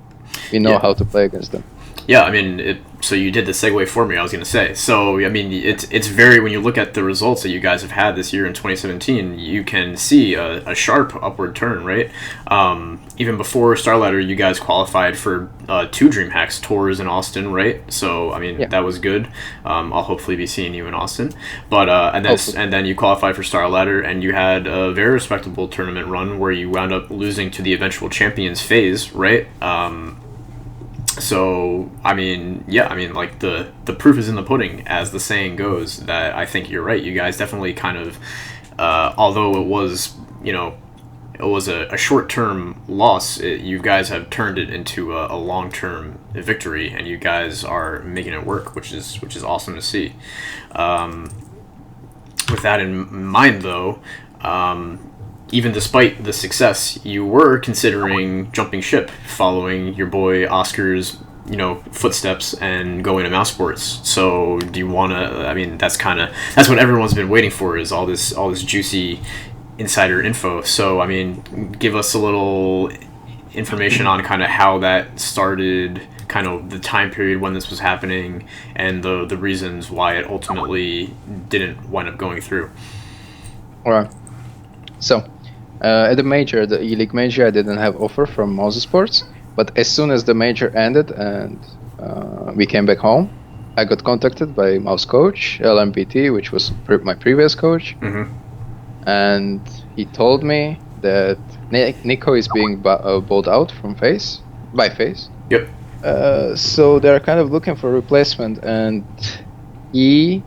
We know how to play against them. Yeah, I mean, so you did the segue for me, I was going to say. So, I mean, it's very, when you look at the results that you guys have had this year in 2017, you can see a sharp upward turn, right? Even before StarLadder, you guys qualified for 2 DreamHacks tours in Austin, right? So, I mean, that was good. I'll hopefully be seeing you in Austin. But, and then you qualified for StarLadder, and you had a very respectable tournament run where you wound up losing to the eventual champions phase, right? So, I mean, like the proof is in the pudding, as the saying goes, that I think you're right. You guys definitely kind of, although it was, a short-term loss, you guys have turned it into a long-term victory, and you guys are making it work, which is awesome to see. With that in mind, though, even despite the success, you were considering jumping ship, following your boy Oscar's, footsteps and going to mousesports. So do you want to? I mean, that's what everyone's been waiting for, is all this juicy insider info. So I mean, give us a little information on kind of how that started, kind of the time period when this was happening, and the reasons why it ultimately didn't wind up going through. All right. So. At the major, the ELEAGUE Major, I didn't have offer from mousesports, but as soon as the major ended and we came back home, I got contacted by mouse coach lmbt, which was my previous coach, and he told me that Nico is being bought out from by FaZe. Yep. So they're kind of looking for a replacement, and he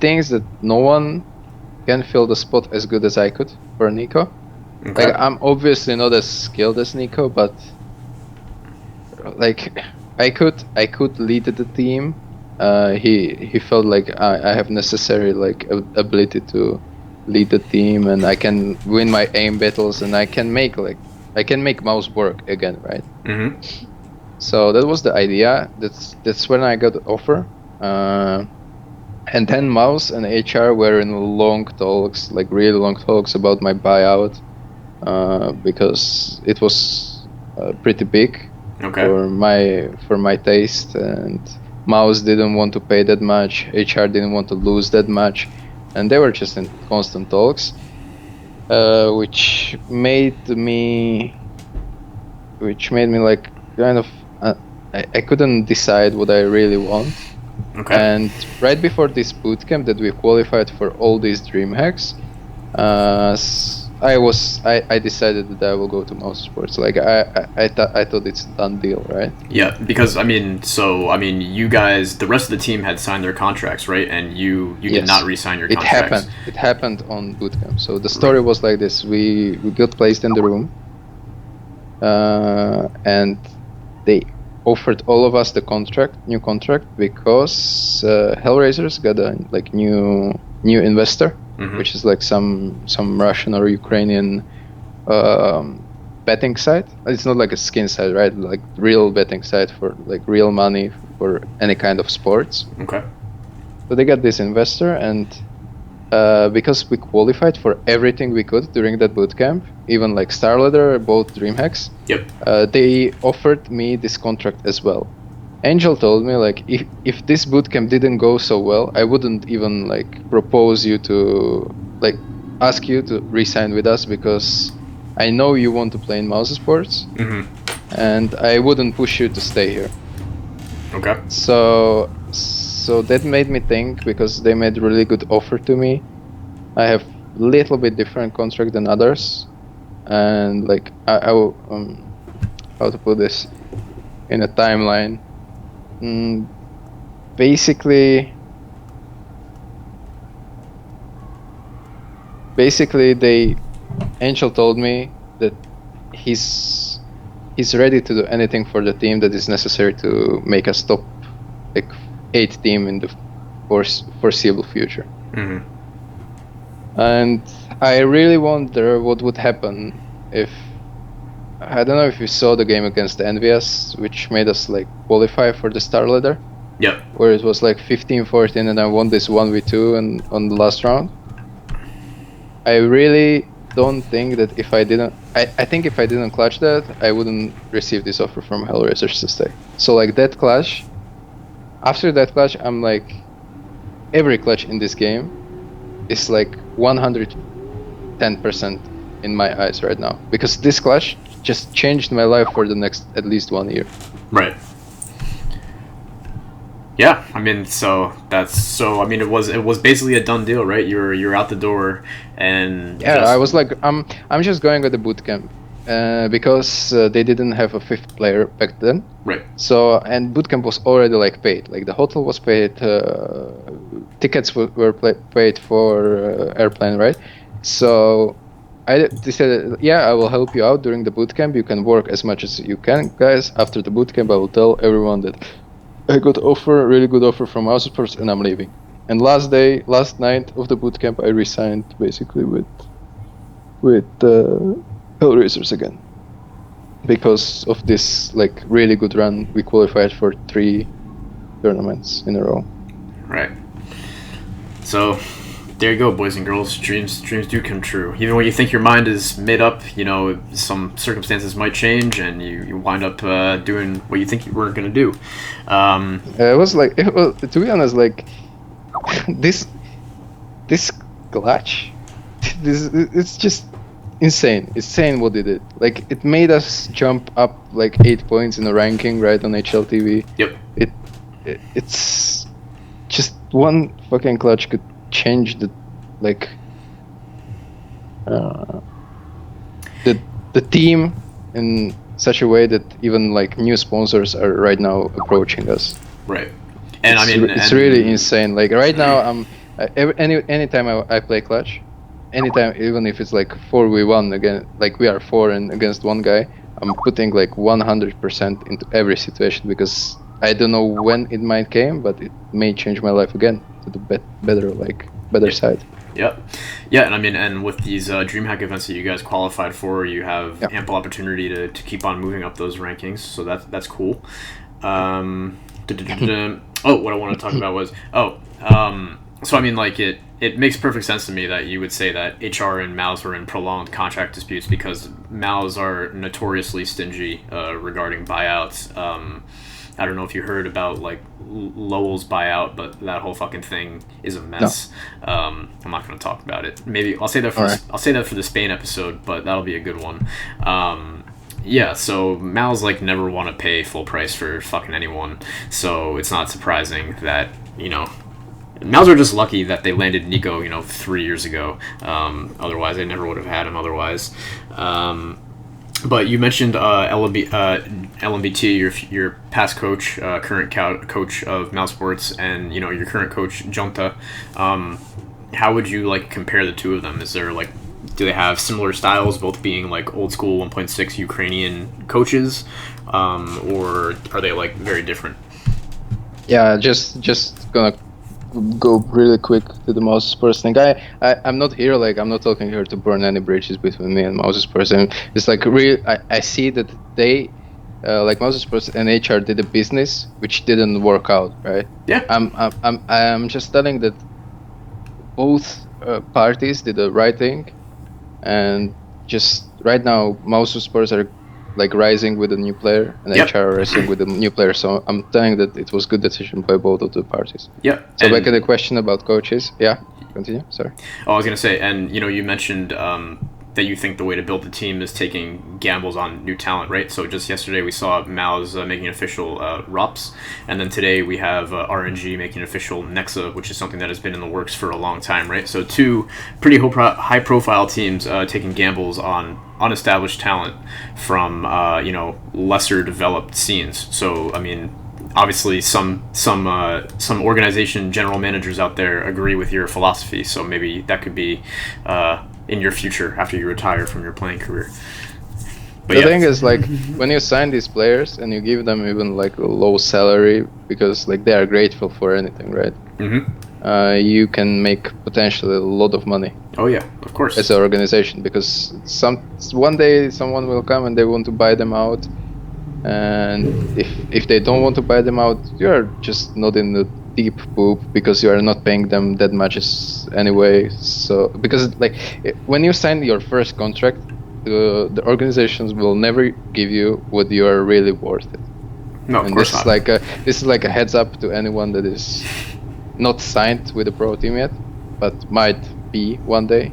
thinks that no one can fill the spot as good as I could for Nico. Okay. Like, I'm obviously not as skilled as Nico, but like I could lead the team. He felt like I have necessary like ability to lead the team, and I can win my aim battles, and I can make mouse work again, right? So that was the idea. That's when I got the offer. And then Mouz and HR were in long talks, like really long talks about my buyout, because it was pretty big for my taste, and Mouz didn't want to pay that much, HR didn't want to lose that much, and they were just in constant talks, which made me like kind of I couldn't decide what I really want. Okay. And right before this bootcamp that we qualified for all these DreamHacks, I decided that I will go to mousesports. Like I thought it's a done deal, right? Yeah, because you guys, the rest of the team had signed their contracts, right? And you did not re-sign your contracts. It happened on bootcamp. So the story was like this: we got placed in the room, and they offered all of us the new contract, because HellRaisers got a new investor, which is like some Russian or Ukrainian betting site. It's not like a skin site, right? Like real betting site for like real money for any kind of sports. Okay. So they got this investor, and because we qualified for everything we could during that bootcamp, even like Star Leader, both DreamHacks. Yep. They offered me this contract as well. Angel told me like if this bootcamp didn't go so well, I wouldn't even like propose you to like ask you to re-sign with us, because I know you want to play in mousesports, and I wouldn't push you to stay here. Okay. So that made me think, because they made a really good offer to me. I have a little bit different contract than others, and like I will, how to put this in a timeline. Basically, Angel told me that he's ready to do anything for the team that is necessary to make us top like 8 team in the foreseeable future. And I really wonder what would happen if, I don't know if you saw the game against Envious, which made us like qualify for the Star Ladder. Yep. Where it was like 15-14 and I won this 1v2 and on the last round. I really don't think that if I didn't, I think if I didn't clutch that, I wouldn't receive this offer from HellRaisers to stay. So like that clutch, after that clutch, I'm like, every clutch in this game is like 110% in my eyes right now, because this clutch just changed my life for the next at least 1 year. Right. Yeah, I mean, it was basically a done deal, right? You're out the door, and yeah, I was like, I'm just going with the bootcamp, because they didn't have a 5th player back then. Right. So, and bootcamp was already like paid, like the hotel was paid, tickets were paid for airplane, right? So I decided, yeah, I will help you out during the bootcamp. You can work as much as you can, guys. After the bootcamp, I will tell everyone that I got really good offer from mousesports, and I'm leaving. And last night of the bootcamp, I resigned basically with HellRaisers again, because of this like really good run. We qualified for 3 tournaments in a row. Right. So there you go, boys and girls. Dreams do come true. Even when you think your mind is made up, some circumstances might change, and you wind up doing what you think you were going to do. It was to be honest, like this clutch, it's just insane what it did. Like it made us jump up like 8 points in the ranking, right, on HLTV. Yep. It's just one fucking clutch could change the team in such a way that even like new sponsors are right now approaching us. Right. And it's really insane. Like right now, anytime I play clutch, anytime, even if it's like 4v1 again, like we are 4 and against one guy, I'm putting like 100% into every situation, because I don't know when it might came, but it may change my life again to the better side. Yep. Yeah, and with these DreamHack events that you guys qualified for, you have ample opportunity to keep on moving up those rankings, so that's cool. What I want to talk about was so it makes perfect sense to me that you would say that HR and mouz were in prolonged contract disputes, because mouz are notoriously stingy regarding buyouts. I don't know if you heard about like Lowell's buyout, but that whole fucking thing is a mess. No. I'm not going to talk about it. Maybe I'll say that for I'll say that for the Spain episode, but that'll be a good one. Yeah, so mouz like never want to pay full price for fucking anyone, so it's not surprising that Mouz are just lucky that they landed Nico, 3 years ago. Otherwise, they never would have had him. Otherwise, but you mentioned LMBT, your past coach, current coach of mousesports, and your current coach Johnta. How would you compare the two of them? Is there do they have similar styles, both being old school 1.6 Ukrainian coaches, or are they very different? Yeah, just gonna go really quick to the mousesports thing. I'm not here, I'm not talking here to burn any bridges between me and mousesports. And it's I see that they, mousesports and HR did a business which didn't work out, right? Yeah. I'm just telling that both parties did the right thing, and just right now mousesports are rising with a new player, and Yep. HR are rising with a new player. So I'm telling that it was good decision by both of the parties. Yeah. So back to the question about coaches. Yeah, continue. Sorry. Oh, I was gonna say, and you mentioned that you think the way to build the team is taking gambles on new talent, right? So just yesterday we saw mouz making official ROPS, and then today we have RNG making official Nexa, which is something that has been in the works for a long time, right? So two pretty high-profile teams taking gambles on unestablished talent from lesser developed scenes. So I mean, obviously some organization general managers out there agree with your philosophy, so maybe that could be in your future after you retire from your playing career. But the thing is, when you sign these players and you give them even a low salary because they are grateful for anything, right? You can make potentially a lot of money. Oh yeah, of course. As an organization, because one day someone will come and they want to buy them out, and if they don't want to buy them out, you are just not in the deep poop because you are not paying them that much anyway. So because when you sign your first contract, the organizations will never give you what you are really worth it. No, of and course not. This is a heads up to anyone that is not signed with a pro team yet, but might be one day.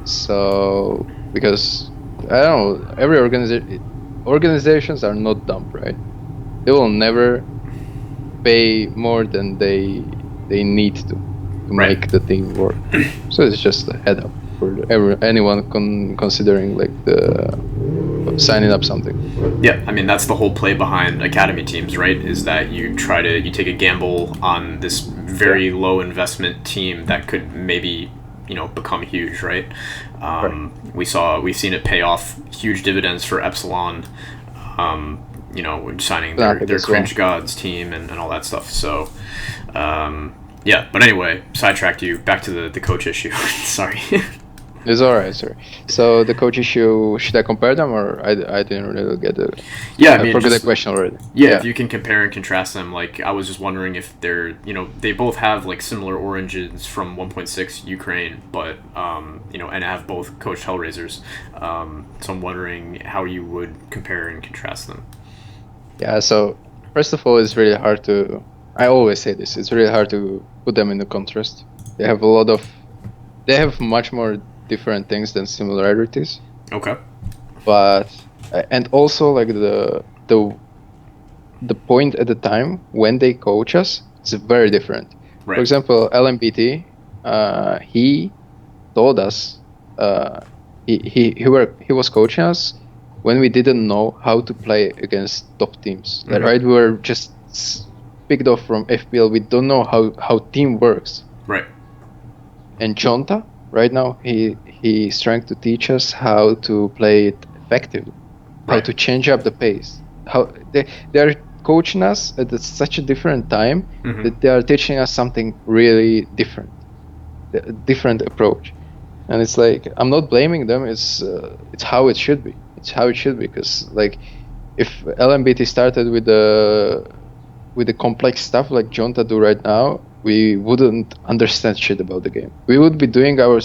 So because I don't know, every organizations are not dumb, right? They will never pay more than they need to Right. make the thing work. So it's just a head up for anyone considering the signing up something. Yeah, I mean that's the whole play behind academy teams, right? Is that you take a gamble on this very low investment team that could maybe become huge, right? Right. We've seen it pay off huge dividends for Epsilon. Signing their Cringe Gods team and all that stuff. So, yeah. But anyway, sidetracked you. Back to the coach issue. Sorry. It's alright, sorry. So the coach issue, should I compare them, or I didn't really get it? Yeah, I forgot the question already. Yeah, if you can compare and contrast them, I was just wondering if they're, they both have similar origins from 1.6 Ukraine, but and have both coached HellRaisers. So I'm wondering how you would compare and contrast them. Yeah, so first of all, it's really hard to. I always say this. It's really hard to put them in the contrast. They have They have much more different things than similarities. Okay. But and also the point at the time when they coach us is very different. Right. For example, lmbt, he told us he was coaching us when we didn't know how to play against top teams. Mm-hmm. Right? We were just picked off from FPL. We don't know how team works. Right. And Johnta, right now, he's trying to teach us how to play it effectively, how to change up the pace. How they are coaching us at such a different time that they are teaching us something really different, a different approach. And it's I'm not blaming them. It's how it should be. It's how it should be, because if LMBT started with the complex stuff like Johnta do right now, we wouldn't understand shit about the game. We would be doing our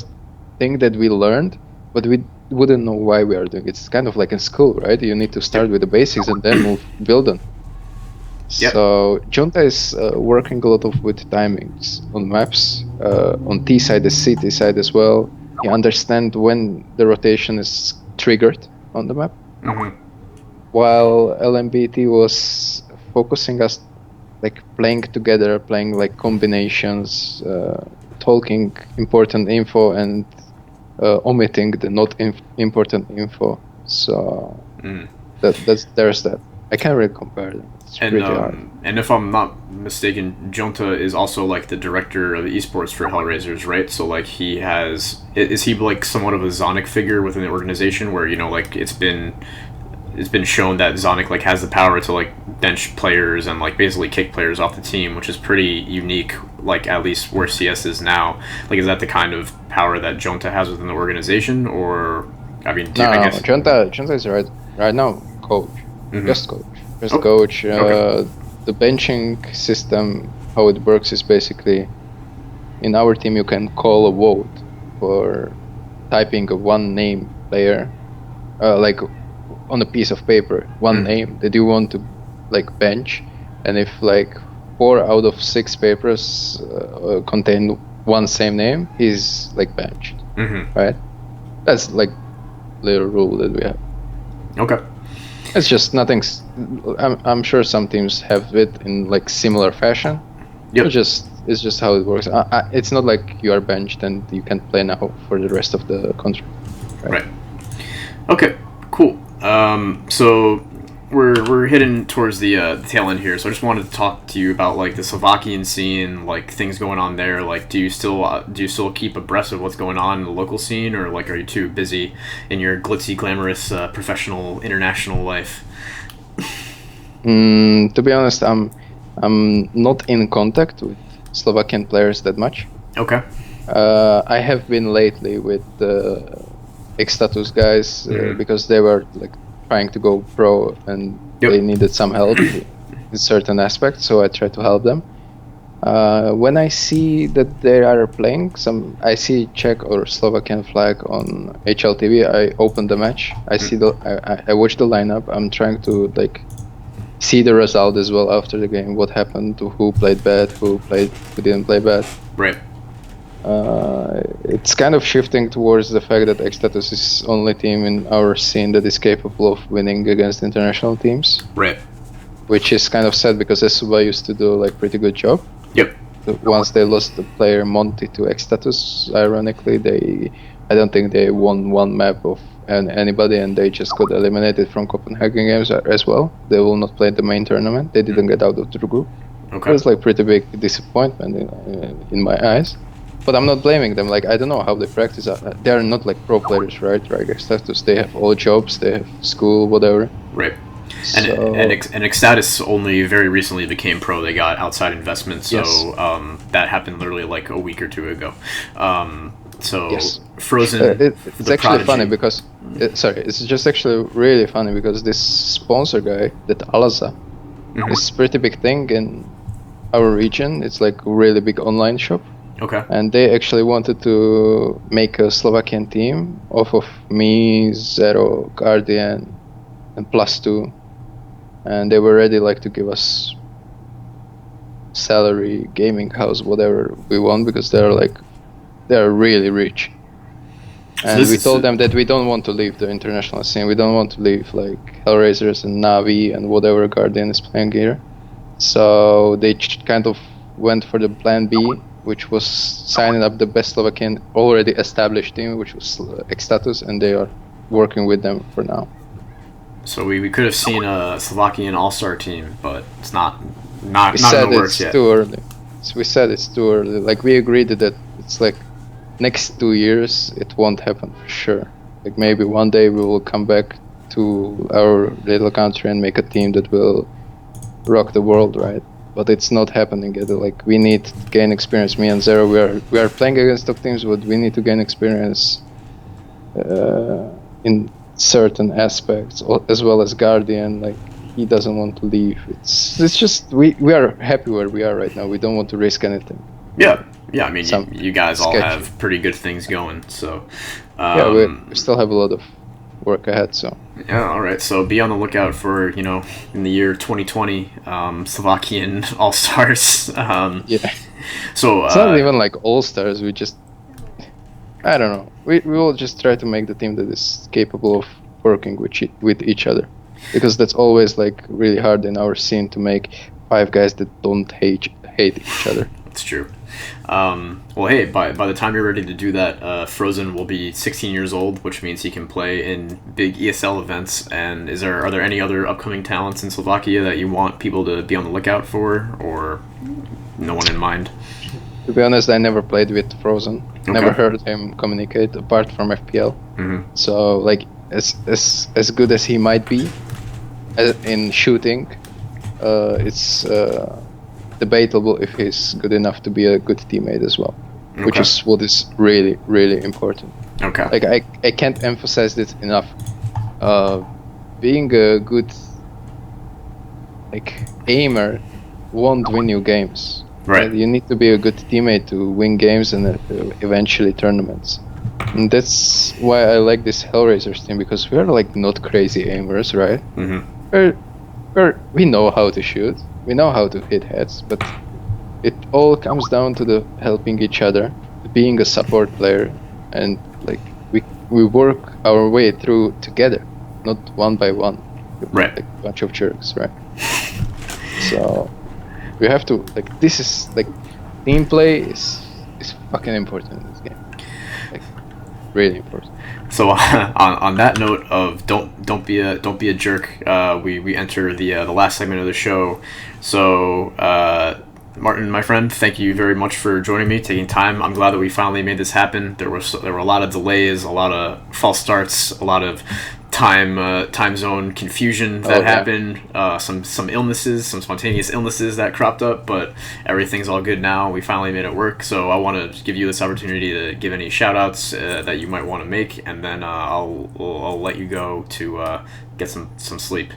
thing that we learned, but we wouldn't know why we are doing it. It's kind of like in school, right? You need to start with the basics and then build on. Yep. So Johnta is working a lot with timings on maps, on T side, the CT side as well. He understands when the rotation is triggered on the map. While LMBT was focusing us like playing together, playing like combinations, talking important info and omitting the not important info. So there's that. I can't really compare them. It's pretty hard. And if I'm not mistaken, Johnta is also like the director of esports for HellRaisers, right? So like is he like somewhat of a Zonic figure within the organization, where like it's been shown that Zonic like has the power to like bench players and like basically kick players off the team, which is pretty unique, like at least where CS is now. Like, is that the kind of power that Johnta has within the organization, or I mean, I guess Johnta is right now coach, just coach, coach. Okay. The benching system, how it works is basically, in our team you can call a vote for typing of one name player, like on a piece of paper, one name that you want to like bench, and if like 4 out of 6 papers contain one same name, he's like benched. Right? That's like little rule that we have. Okay. It's just nothing's. I'm sure some teams have it in like similar fashion. Yep. It's just how it works. It's not like you are benched and you can play now for the rest of the contract. Right. Okay. Cool. So we're heading towards the tail end here. So I just wanted to talk to you about like the Slovakian scene, like things going on there. Like, do you still keep abreast of what's going on in the local scene, or like are you too busy in your glitzy, glamorous, professional, international life? To be honest, I'm not in contact with Slovakian players that much. Okay. I have been lately with the eXtatus guys because they were like trying to go pro and they needed some help in certain aspects, so I try to help them. When I see that they are playing, I see Czech or Slovakian flag on HLTV, I open the match. I see I watch the lineup. I'm trying to like see the result as well after the game. What happened, to who played bad, who didn't play bad. Right. It's kind of shifting towards the fact that eXtatus is only team in our scene that is capable of winning against international teams. Right. Which is kind of sad because eSuba used to do like pretty good job. Yep. Once they lost the player Monty to eXtatus, ironically, I don't think they won one map of anybody, and they just got eliminated from Copenhagen Games as well. They will not play the main tournament. They didn't get out of the group. Okay. It was like pretty big disappointment in my eyes. But I'm not blaming them. Like, I don't know how they practice. They are not like pro players, right? Like eXtatus, they have all jobs, they have school, whatever. Right. And eXtatus only very recently became pro. They got outside investment, so that happened literally like a week or two ago. Frozen. It's actually funny because it's just actually really funny because this sponsor guy, that Alaza, is a pretty big thing in our region. It's like a really big online shop. Okay. And they actually wanted to make a Slovakian team off of me, Zero, Guardian, and +2, and they were ready like to give us salary, gaming house, whatever we want, because they're really rich. And we told them that we don't want to leave the international scene. We don't want to leave like HellRaisers and Navi and whatever Guardian is playing here. So they kind of went for the plan B, which was signing up the best Slovakian already established team, which was eXtatus, and they are working with them for now. So we could have seen a Slovakian all-star team, but it's not in the works yet. Too early. So we said it's too early. Like, we agreed that it's like next 2 years it won't happen for sure. Like, maybe one day we will come back to our little country and make a team that will rock the world, right? But it's not happening yet. Like, we need to gain experience. Me and Zero, we are playing against top teams, but we need to gain experience in certain aspects, as well as Guardian. Like, he doesn't want to leave. It's just we are happy where we are right now. We don't want to risk anything. Yeah. I mean, you guys all have pretty good things going. So we still have a lot of work ahead. So yeah, all right. So be on the lookout for in the year 2020 Slovakian All Stars. Yeah. So it's not even like All Stars. I don't know. We will just try to make the team that is capable of working with each other, because that's always like really hard in our scene to make 5 guys that don't hate each other. That's true. Well, hey, by the time you're ready to do that, Frozen will be 16 years old, which means he can play in big ESL events. And are there any other upcoming talents in Slovakia that you want people to be on the lookout for, or no one in mind? To be honest, I never played with Frozen. Okay. Never heard him communicate apart from FPL. Mm-hmm. So like as good as he might be in shooting, it's debatable if he's good enough to be a good teammate as well, which is what is really, really important. Okay. Like I can't emphasize this enough. Being a good aimer won't win you games. Right. You need to be a good teammate to win games and eventually tournaments. And that's why I like this HellRaisers team, because we're like not crazy aimers, right? Mm-hmm. We know how to shoot, we know how to hit heads, but it all comes down to the helping each other, being a support player, and like we work our way through together, not one by one. Right. Like a bunch of jerks, right? So we have to this is team play is fucking important in this game. Like really important. So on that note of don't be a jerk, we enter the last segment of the show. So Martin, my friend, thank you very much for joining me, taking time. I'm glad that we finally made this happen. There were a lot of delays, a lot of false starts, a lot of time zone confusion that happened, some illnesses, some spontaneous illnesses that cropped up, but everything's all good now. We finally made it work. So I want to give you this opportunity to give any shout outs that you might want to make, and then I'll let you go to get some sleep.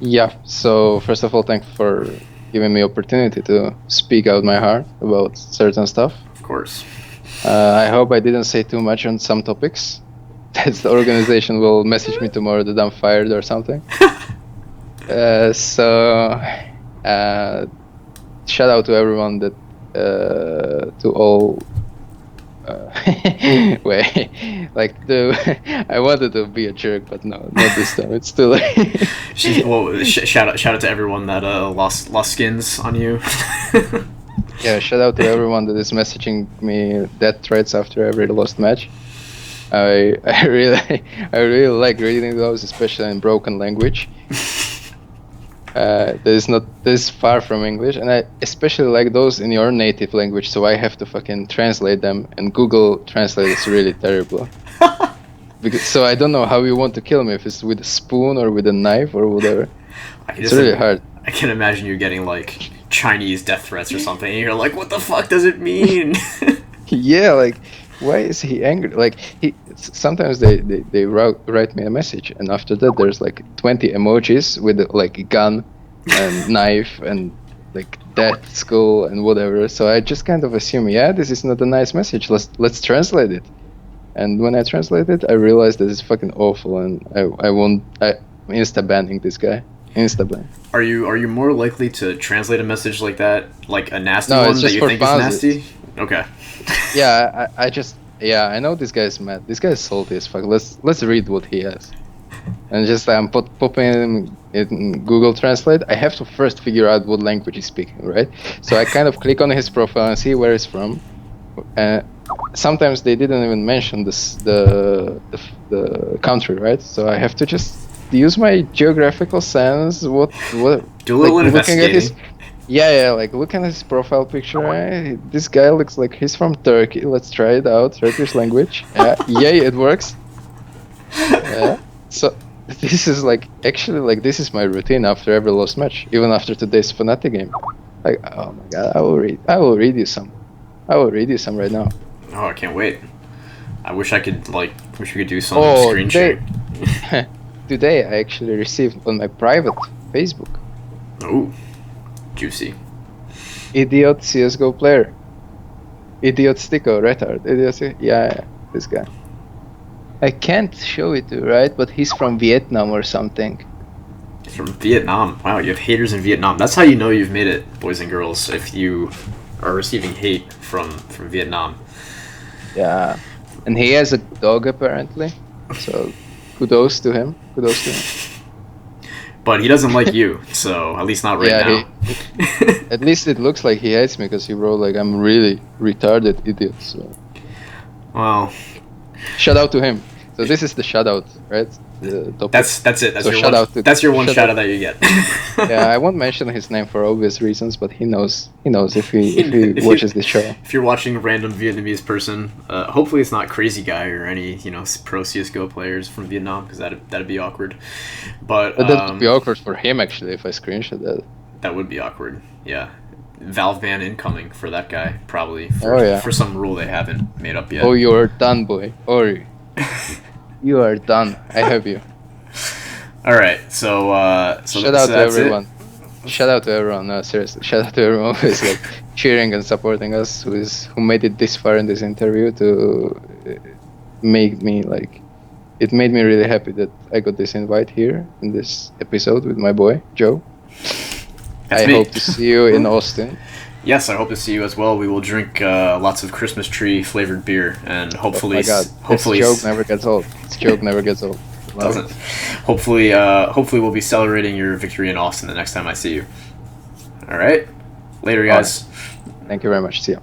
Yeah, so first of all, thanks for giving me opportunity to speak out my heart about certain stuff. Of course. I hope I didn't say too much on some topics. The organization will message me tomorrow that I'm fired or something. So shout out to everyone that to all wait, I wanted to be a jerk, but no, not this time. It's too late. Shout out to everyone that lost skins on you. Yeah, shout out to everyone that is messaging me death threats after every lost match. I really like reading those, especially in broken language. This is far from English, and I especially like those in your native language, so I have to fucking translate them, and Google Translate is really terrible. So I don't know how you want to kill me, if it's with a spoon or with a knife or whatever. It's really hard. I can imagine you getting like Chinese death threats or something, and you're like, what the fuck does it mean? Yeah, like, why is he angry? Like, sometimes they write me a message, and after that there's like 20 emojis with like a gun and knife and like death, skull and whatever. So I just kind of assume, yeah, this is not a nice message. Let's translate it. And when I translate it, I realized that it's fucking awful, and I'm insta banning this guy. Insta ban. Are you more likely to translate a message like that, like a nasty one that you think is nasty? Okay. Yeah, I know this guy is mad. This guy is salty as fuck. Let's read what he has. And just I'm popping him in Google Translate. I have to first figure out what language he's speaking, right? So I kind of click on his profile and see where he's from. Sometimes they didn't even mention the country, right? So I have to just use my geographical sense. Do a little investigating. Like looking at his profile picture, this guy looks like he's from Turkey. Let's try it out, Turkish language. Yay, it works. So this is this is my routine after every lost match, even after today's Fnatic game. Like, oh my god, I will read you some right now. Oh, I can't wait. I wish we could do some screen sharing. Today I actually received on my private Facebook. Oh. Juicy. Idiot CSGO player. Idiot STYKO, retard. Idiot, yeah, this guy. I can't show it to you, right? But he's from Vietnam or something. From Vietnam. Wow, you have haters in Vietnam. That's how you know you've made it, boys and girls, if you are receiving hate from Vietnam. Yeah. And he has a dog apparently. So kudos to him. but he doesn't like you. So at least not right Yeah, now. at least it looks like he hates me because he wrote like I'm really retarded idiot. So Well, shout out to him. So this is the shout out, right? that's it. That's So your shout one. out to- That's your one shout shout out- out that you get. Yeah, I won't mention his name for obvious reasons, but he knows. He knows if he If you- watches this show. If you're watching a random Vietnamese person, hopefully it's not Crazy Guy or any pro CS:GO players from Vietnam, because that'd be awkward. But That would be awkward for him actually if I screenshot that. that would be awkward. Yeah, Valve ban incoming for that guy probably. For some rule they haven't made up yet. Oh, you are done, boy. Ori, you are done. I have you. All right, so Shout out to that's everyone. Shout out to everyone. No, seriously. Shout out to everyone who is like cheering and supporting us, who made it this far in this interview to make me like. It made me really happy that I got this invite here in this episode with my boy Joe. That's I me. hope to see you in Austin. Yes, I hope to see you as well. We will drink lots of Christmas tree flavored beer, and hopefully, Oh my God, hopefully, this joke never gets old. This joke never gets old. Love doesn't. it. Hopefully, we'll be celebrating your victory in Austin the next time I see you. All right, later, guys. Thank you very much. See you.